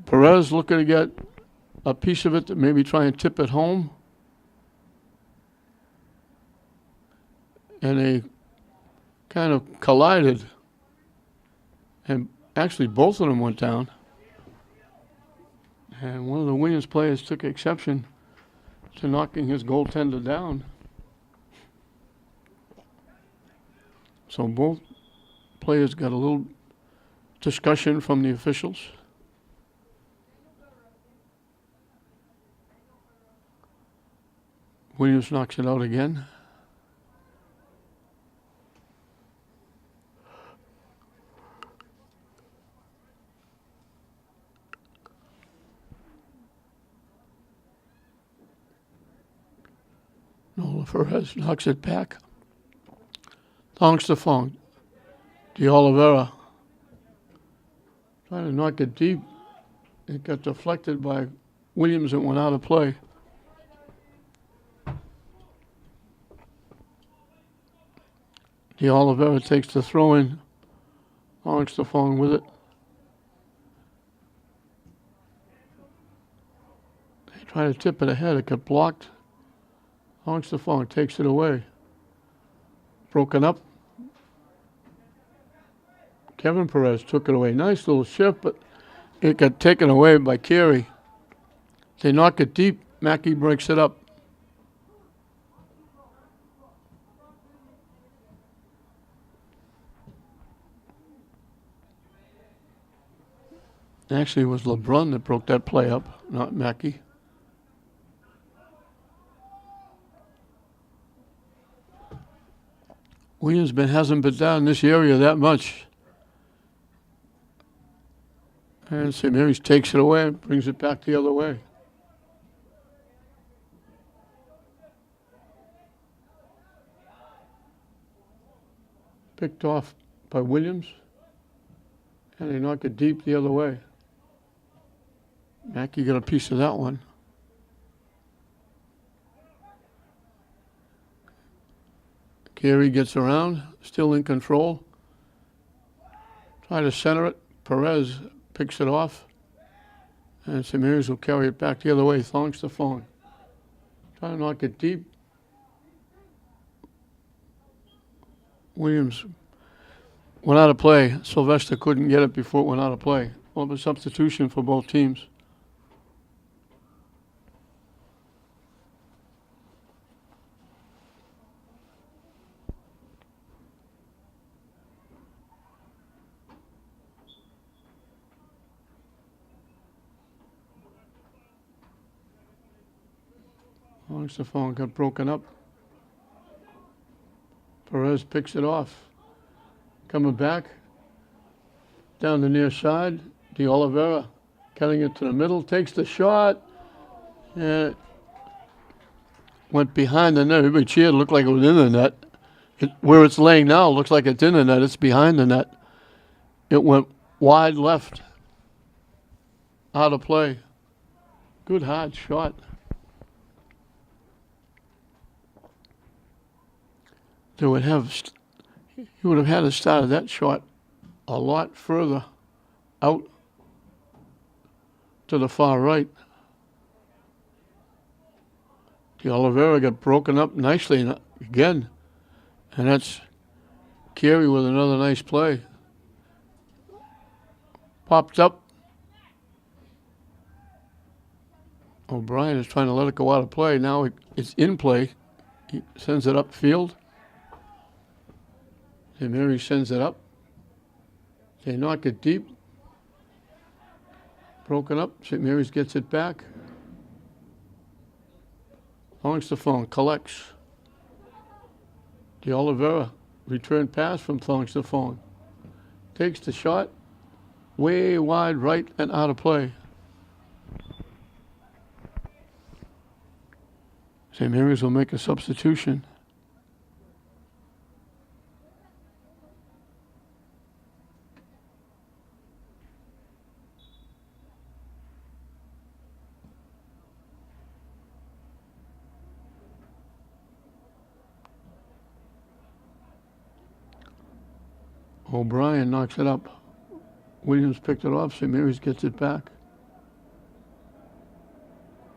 Perez looking to get a piece of it to maybe try and tip it home. And they kind of collided. And actually both of them went down. And one of the Williams players took exception to knocking his goaltender down. So both players got a little discussion from the officials. Williams knocks it out again. Nola Perez knocks it back. Thongs to Fong. De Oliveira trying to knock it deep. It got deflected by Williams and went out of play. De Oliveira takes the throw in. Thongs to Fong with it. They try to tip it ahead. It got blocked. Thongs to Fong takes it away. Broken up. Kevin Perez took it away. Nice little shift, but it got taken away by Carey. They knock it deep. Mackey breaks it up. Actually, it was LeBrun that broke that play up, not Mackey. Williams hasn't been down in this area that much. And St. Mary's takes it away and brings it back the other way. Picked off by Williams. And they knock it deep the other way. Mackey got a piece of that one. Carey gets around, still in control. Try to center it. Perez picks it off. And St. Mary's will carry it back the other way. Thongs to Fong. Try to knock it deep. Williams went out of play. Sylvester couldn't get it before it went out of play. Well, the substitution for both teams. The phone got broken up. Perez picks it off. Coming back. Down the near side. De Oliveira cutting it to the middle. Takes the shot. And went behind the net. Everybody cheered. Looked like it was in the net. Where it's laying now looks like it's in the net. It's behind the net. It went wide left. Out of play. Good hard shot. He would have had to start that shot a lot further out to the far right. De Oliveira got broken up nicely again, and that's Carey with another nice play. Popped up. O'Brien is trying to let it go out of play. Now it's in play. He sends it upfield. St. Mary's sends it up. They knock it deep. Broken up. St. Mary's gets it back. Longs the phone. Collects. De Oliveira return pass from Thongs to Phone. Takes the shot, way wide right and out of play. St. Mary's will make a substitution. O'Brien knocks it up. Williams picked it off. St. Mary's gets it back.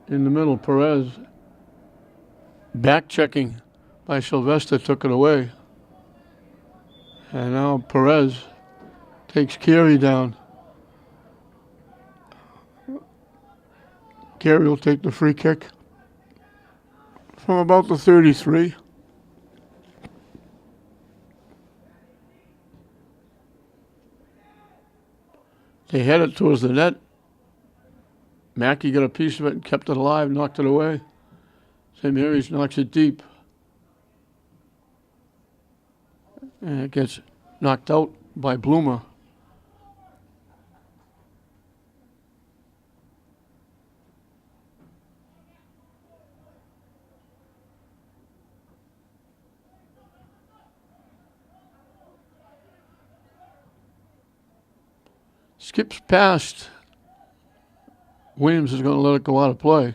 In the middle, Perez. Back checking by Sylvester took it away. And now Perez takes Carey down. Carey will take the free kick from about the 33. They had it towards the net. Mackey got a piece of it and kept it alive, knocked it away. St. Mary's knocks it deep. And it gets knocked out by Bloomer. Skips past. Williams is going to let it go out of play.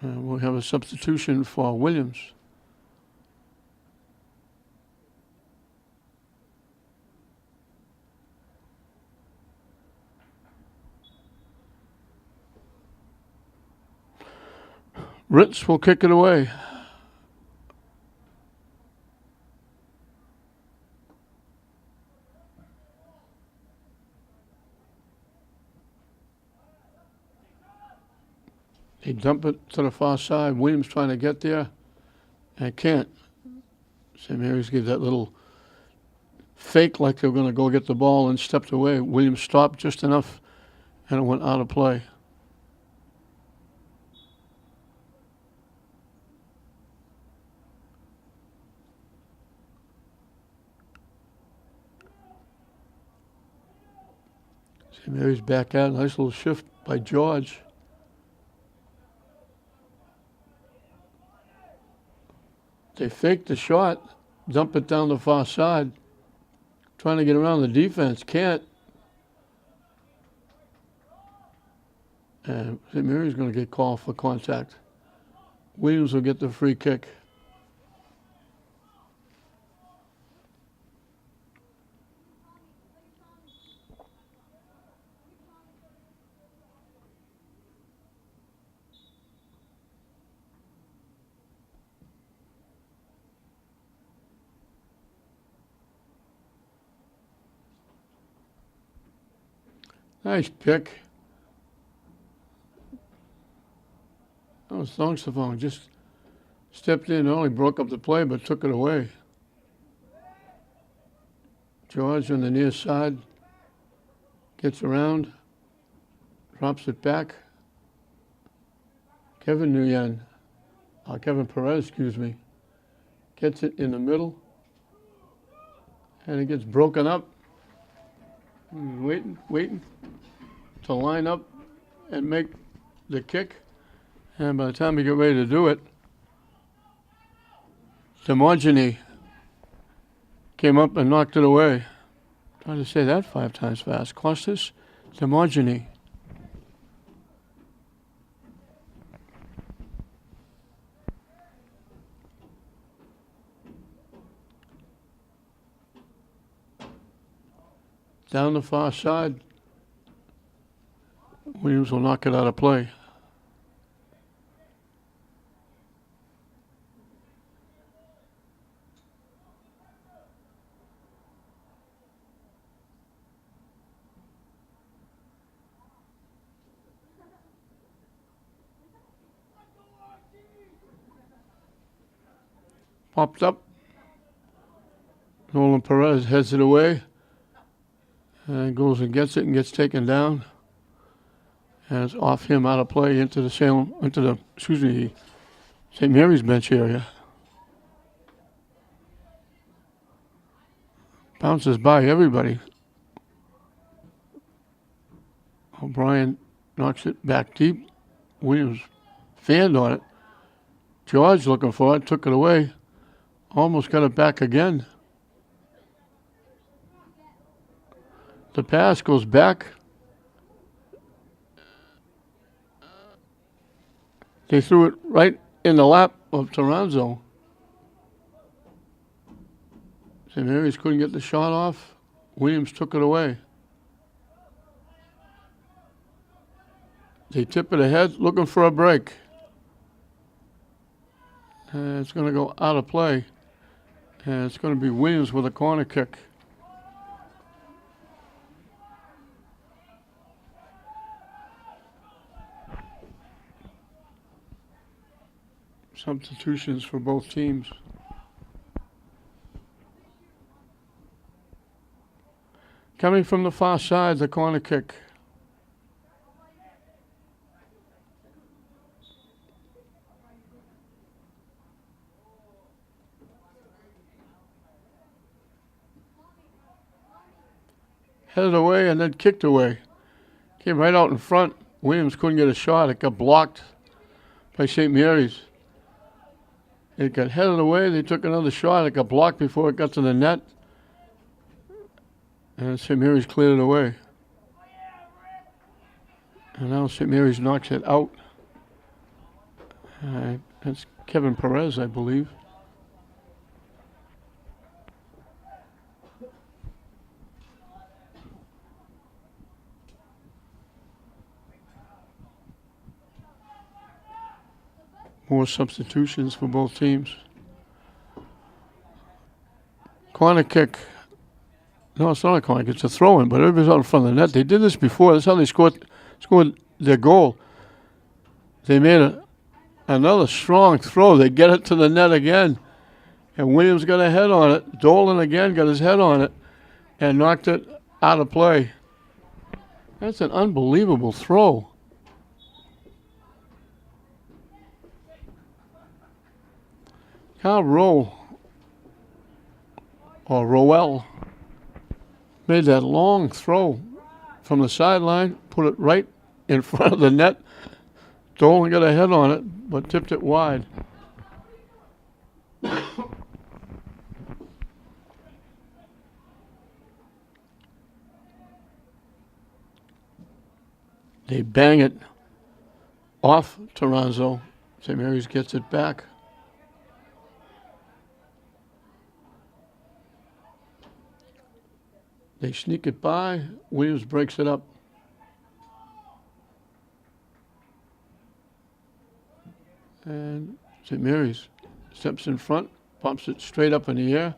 We'll have a substitution for Williams. Ritz will kick it away. They dump it to the far side. Williams trying to get there and can't. St. Mary's gave that little fake like they were going to go get the ball and stepped away. Williams stopped just enough and it went out of play. St. Mary's back out. Nice little shift by George. They fake the shot, dump it down the far side, trying to get around the defense, can't. And St. Mary's going to get called for contact. Williams will get the free kick. Nice pick. That was Thongstafong. Just stepped in early, broke up the play, but took it away. George on the near side. Gets around. Drops it back. Kevin Perez, excuse me. Gets it in the middle. And it gets broken up. Waiting to line up and make the kick. And by the time we get ready to do it, Demogeny came up and knocked it away. Trying to say that 5 times fast. Costas Demogeny. Down the far side, Williams will knock it out of play. Popped up. Nolan Perez heads it away. And goes and gets it and gets taken down. And it's off him, out of play, into the St. Mary's bench area. Bounces by everybody. O'Brien knocks it back deep. Williams fanned on it. George looking for it, took it away. Almost got it back again. The pass goes back. They threw it right in the lap of Toronzo. St. Mary's couldn't get the shot off. Williams took it away. They tip it ahead, looking for a break. And it's going to go out of play. And it's going to be Williams with a corner kick. Substitutions for both teams. Coming from the far side, the corner kick. Headed away and then kicked away. Came right out in front. Williams couldn't get a shot. It got blocked by St. Mary's. It got headed away. They took another shot. It got blocked before it got to the net. And St. Mary's cleared it away. And now St. Mary's knocks it out. That's Kevin Perez, I believe. More substitutions for both teams. Corner kick. No, it's not a corner kick. It's a throw-in, but everybody's out in front of the net. They did this before. That's how they scored their goal. They made another strong throw. They get it to the net again. And Williams got a head on it. Dolan again got his head on it and knocked it out of play. That's an unbelievable throw. Kyle Rowell made that long throw from the sideline, put it right in front of the net. Dolan got a head on it, but tipped it wide. They bang it off Toronzo. St. Mary's gets it back. They sneak it by. Williams breaks it up. And St. Mary's steps in front, pumps it straight up in the air.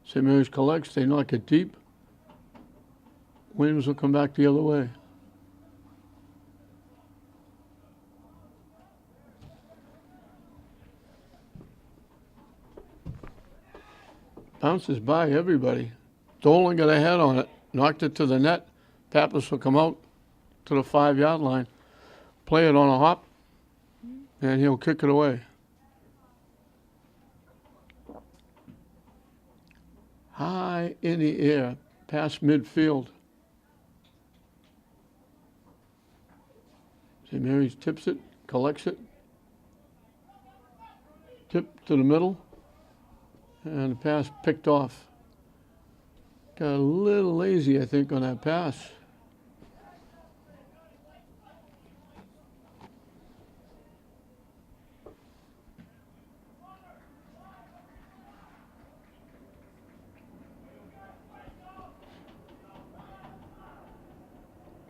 St. Mary's collects. They knock it deep. Williams will come back the other way. Bounces by everybody. Dolan got a head on it, knocked it to the net. Pappas will come out to the 5-yard line, play it on a hop, and he'll kick it away. High in the air, past midfield. St. Mary's tips it, collects it. Tip to the middle, and the pass picked off. Got a little lazy, I think, on that pass.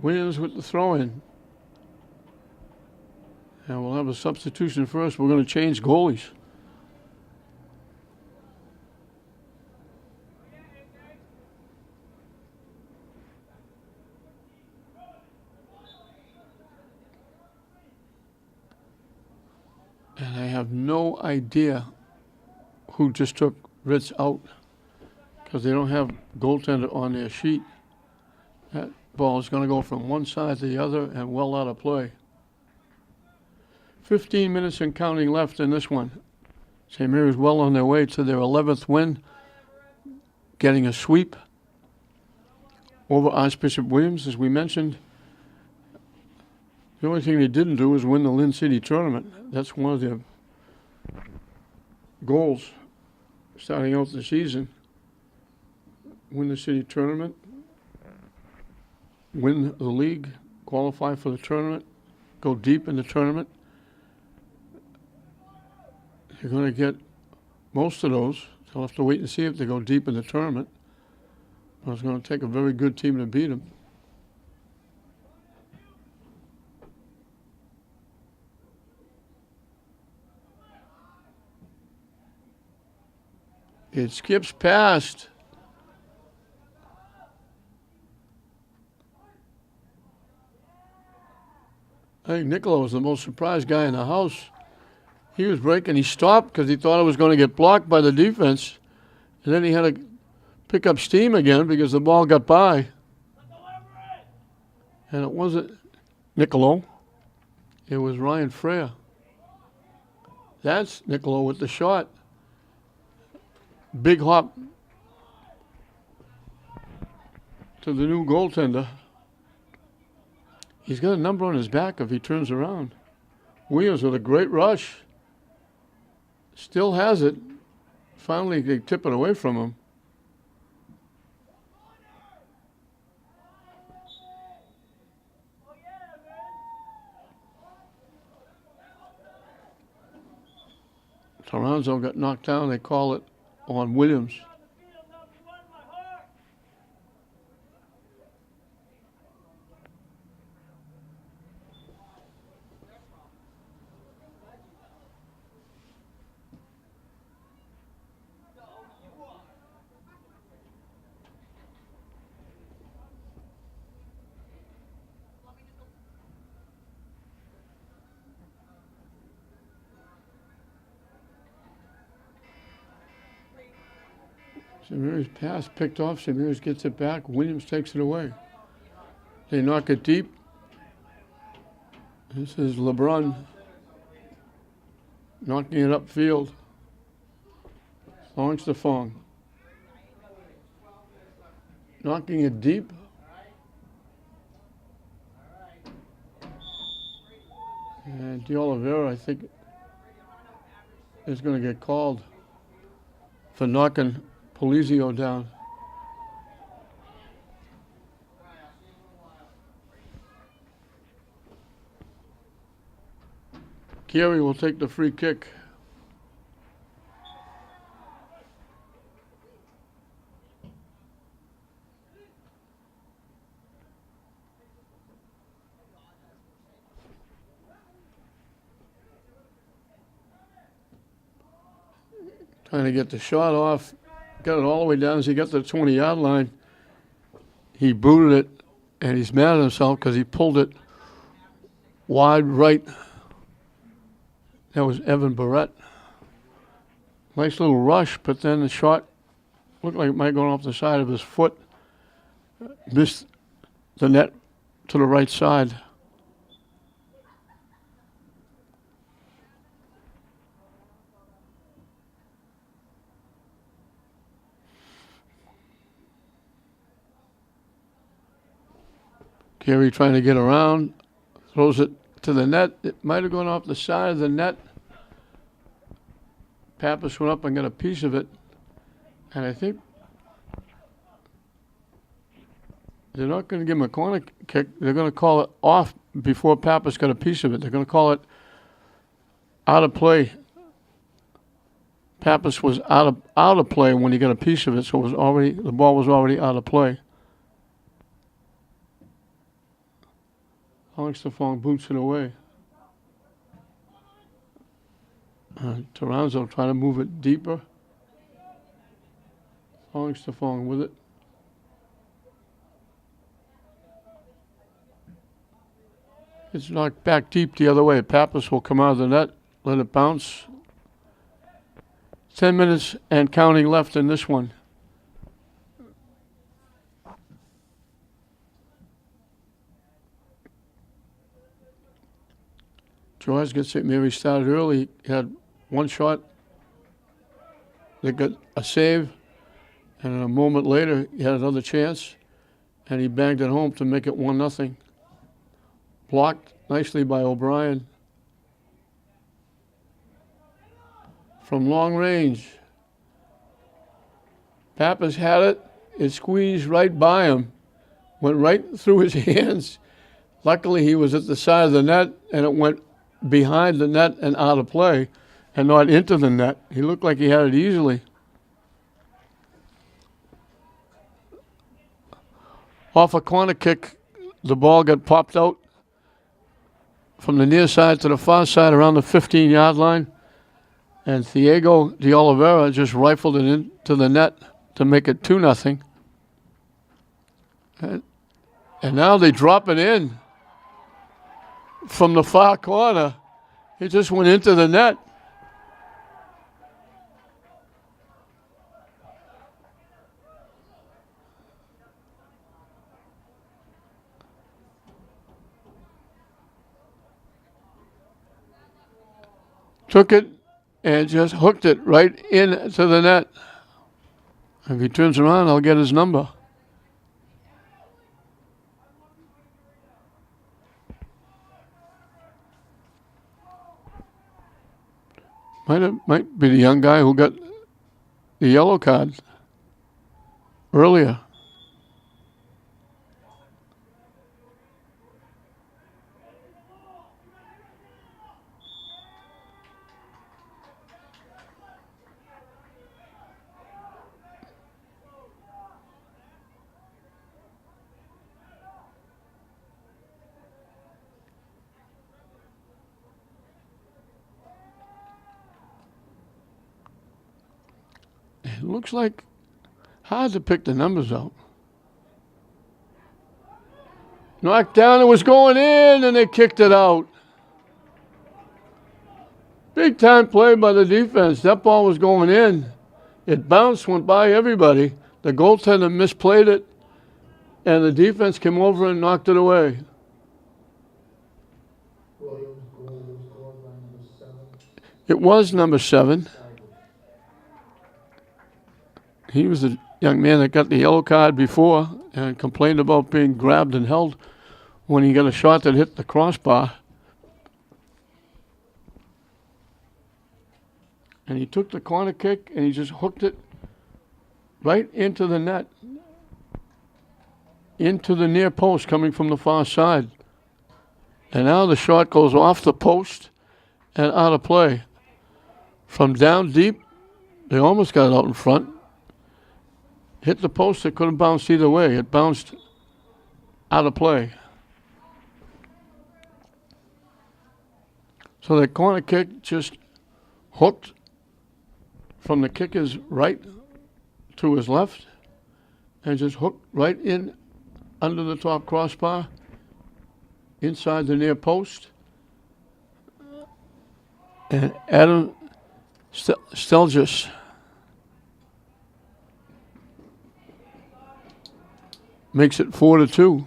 Williams with the throw-in. And we'll have a substitution first. We're going to change goalies. And I have no idea who just took Ritz out because they don't have goaltender on their sheet. That ball is going to go from one side to the other and well out of play. 15 minutes and counting left in this one. St. Mary's well on their way to their 11th win, getting a sweep over Archbishop Williams, as we mentioned. The only thing they didn't do is win the Lynn City tournament. That's one of their goals starting out the season. Win the city tournament, win the league, qualify for the tournament, go deep in the tournament. You're going to get most of those. They'll have to wait and see if they go deep in the tournament. But it's going to take a very good team to beat them. It skips past. I think Niccolo was the most surprised guy in the house. He was breaking. He stopped because he thought it was going to get blocked by the defense. And then he had to pick up steam again because the ball got by. And it wasn't Niccolo. It was Ryan Freya. That's Niccolo with the shot. Big hop to the new goaltender. He's got a number on his back if he turns around. Williams with a great rush. Still has it. Finally, they tip it away from him. Toronzo got knocked down. They call it on Williams. St. Mary's pass picked off. St. Mary's gets it back. Williams takes it away. They knock it deep. This is LeBron knocking it upfield. Launch the Fong. Knocking it deep. And De Oliveira, I think, is going to get called for knocking Polizio down. Carey will take the free kick. Trying to get the shot off. Got it all the way down as he got to the 20-yard line. He booted it, and he's mad at himself because he pulled it wide right. That was Evan Barrett. Nice little rush, but then the shot looked like it might go off the side of his foot. Missed the net to the right side. Carey trying to get around, throws it to the net. It might have gone off the side of the net. Pappas went up and got a piece of it. And I think they're not going to give him a corner kick. They're going to call it off before Pappas got a piece of it. They're going to call it out of play. Pappas was out of play when he got a piece of it, so the ball was already out of play. Alex Stefan boots it away. Toronzo trying to move it deeper. Alex Stefan with it. It's knocked back deep the other way. Pappas will come out of the net, let it bounce. 10 minutes and counting left in this one. George gets St. Mary's started early. He had one shot. They got a save, and a moment later, he had another chance, and he banged it home to make it 1-0. Blocked nicely by O'Brien. From long range, Pappas had it. It squeezed right by him, went right through his hands. Luckily, he was at the side of the net, and it went behind the net and out of play, and not into the net. He looked like he had it easily. Off a corner kick, the ball got popped out from the near side to the far side around the 15-yard line, and Diego de Oliveira just rifled it into the net to make it 2-0. And now they drop it in from the far corner. It just went into the net. Took it and just hooked it right into the net. If he turns around, I'll get his number. Might be the young guy who got the yellow card earlier. It looks like hard to pick the numbers out. Knocked down, it was going in, and they kicked it out. Big time play by the defense. That ball was going in. It bounced, went by everybody. The goaltender misplayed it, and the defense came over and knocked it away. It was number 7. He was the young man that got the yellow card before and complained about being grabbed and held when he got a shot that hit the crossbar. And he took the corner kick and he just hooked it right into the net, into the near post coming from the far side. And now the shot goes off the post and out of play. From down deep, they almost got it out in front. Hit the post, it couldn't bounce either way. It bounced out of play. So that corner kick just hooked from the kicker's right to his left and just hooked right in under the top crossbar, inside the near post. And Adam Stelgis makes it 4-2.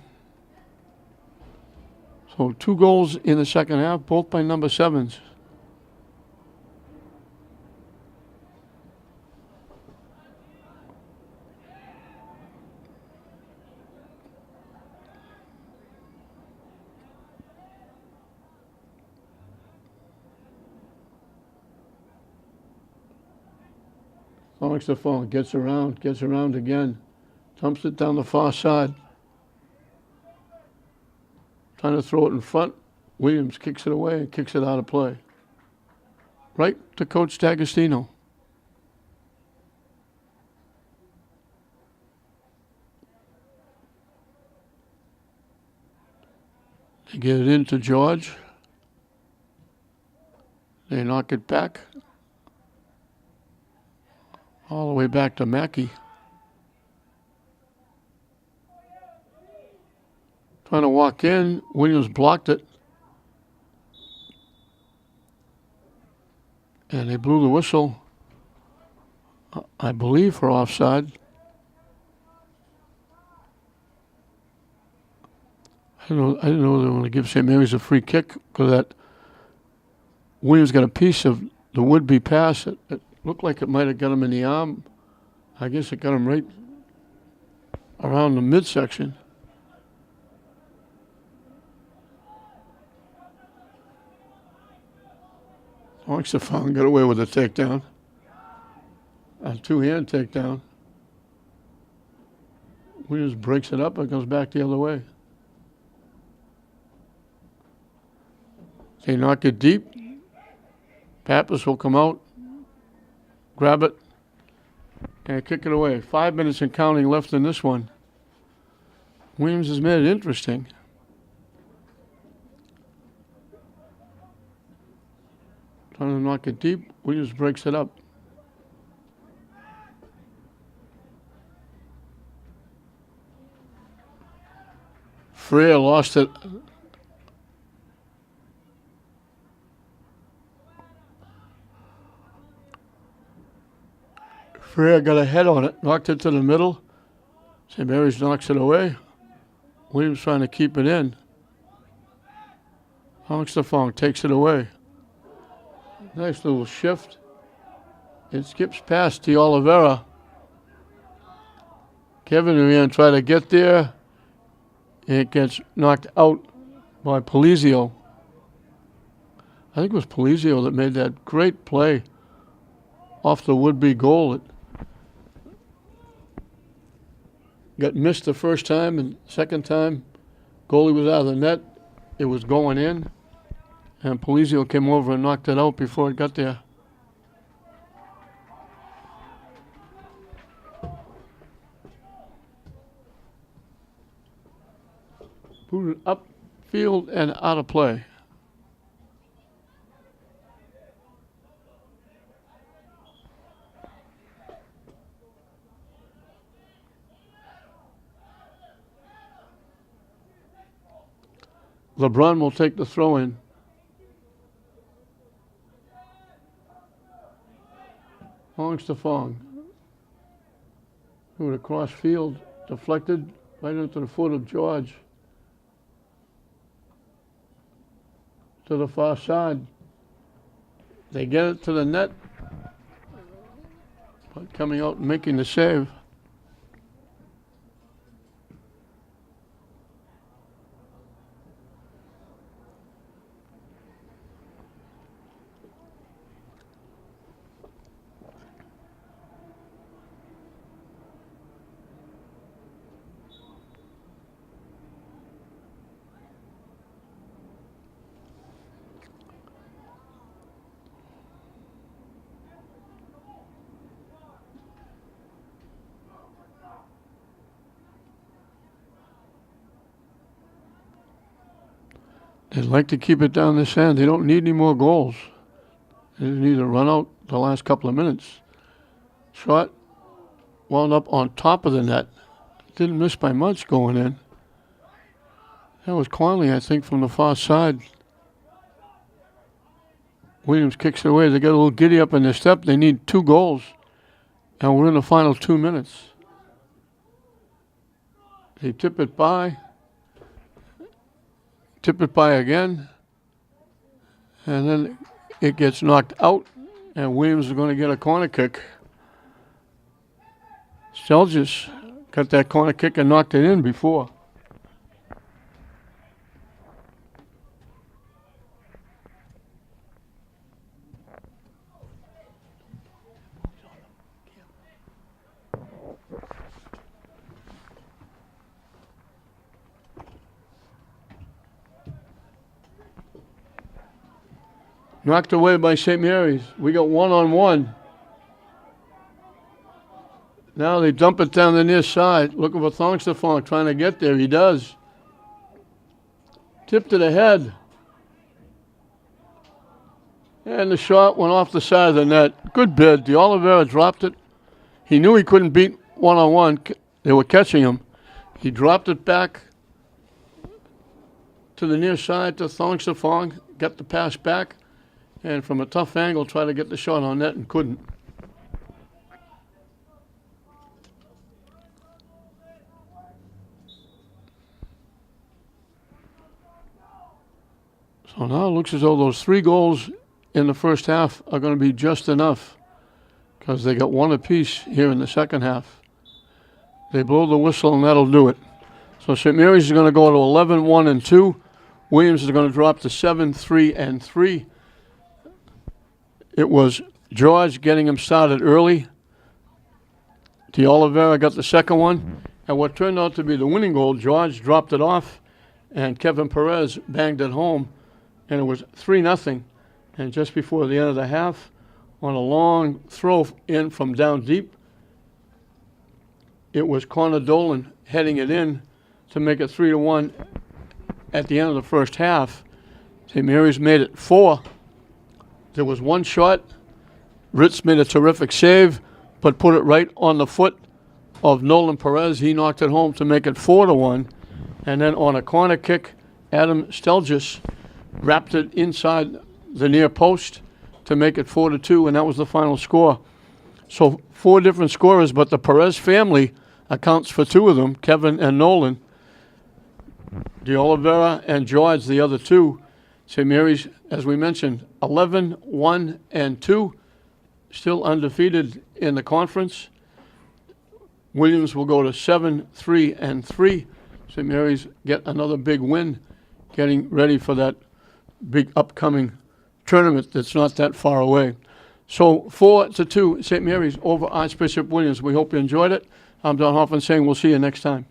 So 2 goals in the second half, both by number 7s. Alex Stephon gets around again. Dumps it down the far side. Trying to throw it in front. Williams kicks it away and kicks it out of play. Right to Coach D'Agostino. They get it into George. They knock it back. All the way back to Mackey. Trying to walk in, Williams blocked it. And they blew the whistle, I believe, for offside. I didn't know they were going to give St. Mary's a free kick because that Williams got a piece of the would-be pass. It looked like it might have got him in the arm. I guess it got him right around the midsection. Archbishop got away with a takedown. A two-hand takedown. Williams breaks it up and goes back the other way. They knock it deep. Pappas will come out, grab it, and kick it away. 5 minutes and counting left in this one. Williams has made it interesting. Trying to knock it deep. Williams breaks it up. Freer lost it. Freer got a head on it, knocked it to the middle. St. Mary's knocks it away. Williams trying to keep it in. Archbishop takes it away. Nice little shift. It skips past the Oliveira. Kevin Ryan tried to get there. It gets knocked out by Polizio. I think it was Polizio that made that great play off the would-be goal. It got missed the first time, and second time, goalie was out of the net. It was going in, and Polizio came over and knocked it out before it got there. Booted up field and out of play. LeBron will take the throw in. Archbishop. Threw it across field, deflected right into the foot of George. To the far side. They get it to the net, but coming out and making the save. They'd like to keep it down this end. They don't need any more goals. They just need to run out the last couple of minutes. Shot wound up on top of the net. Didn't miss by much going in. That was Conley, I think, from the far side. Williams kicks it away. They got a little giddy up in their step. They need 2 goals. And we're in the final 2 minutes. They tip it by. Tip it by again, and then it gets knocked out, and Williams is going to get a corner kick. Stelgis got that corner kick and knocked it in before. Knocked away by St. Mary's. We got 1-on-1. Now they dump it down the near side. Looking for Archbishop trying to get there. He does. Tip to the head. And the shot went off the side of the net. Good bid. The Oliveira dropped it. He knew he couldn't beat 1-on-1. They were catching him. He dropped it back to the near side to Archbishop. Got the pass back. And from a tough angle, tried to get the shot on net and couldn't. So now it looks as though those 3 goals in the first half are going to be just enough because they got one apiece here in the second half. They blow the whistle and that'll do it. So St. Mary's is going to go to 11-1-2. Williams is going to drop to 7-3-3. It was George getting him started early. De Oliveira got the second one. And what turned out to be the winning goal, George dropped it off, and Kevin Perez banged it home, and it was 3-0. And just before the end of the half, on a long throw in from down deep, it was Connor Dolan heading it in to make it 3-1 at the end of the first half. St. Mary's made it 4. There was one shot. Ritz made a terrific save, but put it right on the foot of Nolan Perez. He knocked it home to make it 4-1. And then on a corner kick, Adam Stelgis wrapped it inside the near post to make it 4-2, and that was the final score. So 4 different scorers, but the Perez family accounts for 2 of them, Kevin and Nolan. De Oliveira and George, the other 2. St. Mary's, as we mentioned, 11-1-2, still undefeated in the conference. Williams will go to 7-3-3. St. Mary's get another big win, getting ready for that big upcoming tournament that's not that far away. So 4-2, St. Mary's over Archbishop Williams. We hope you enjoyed it. I'm Don Hoffman saying we'll see you next time.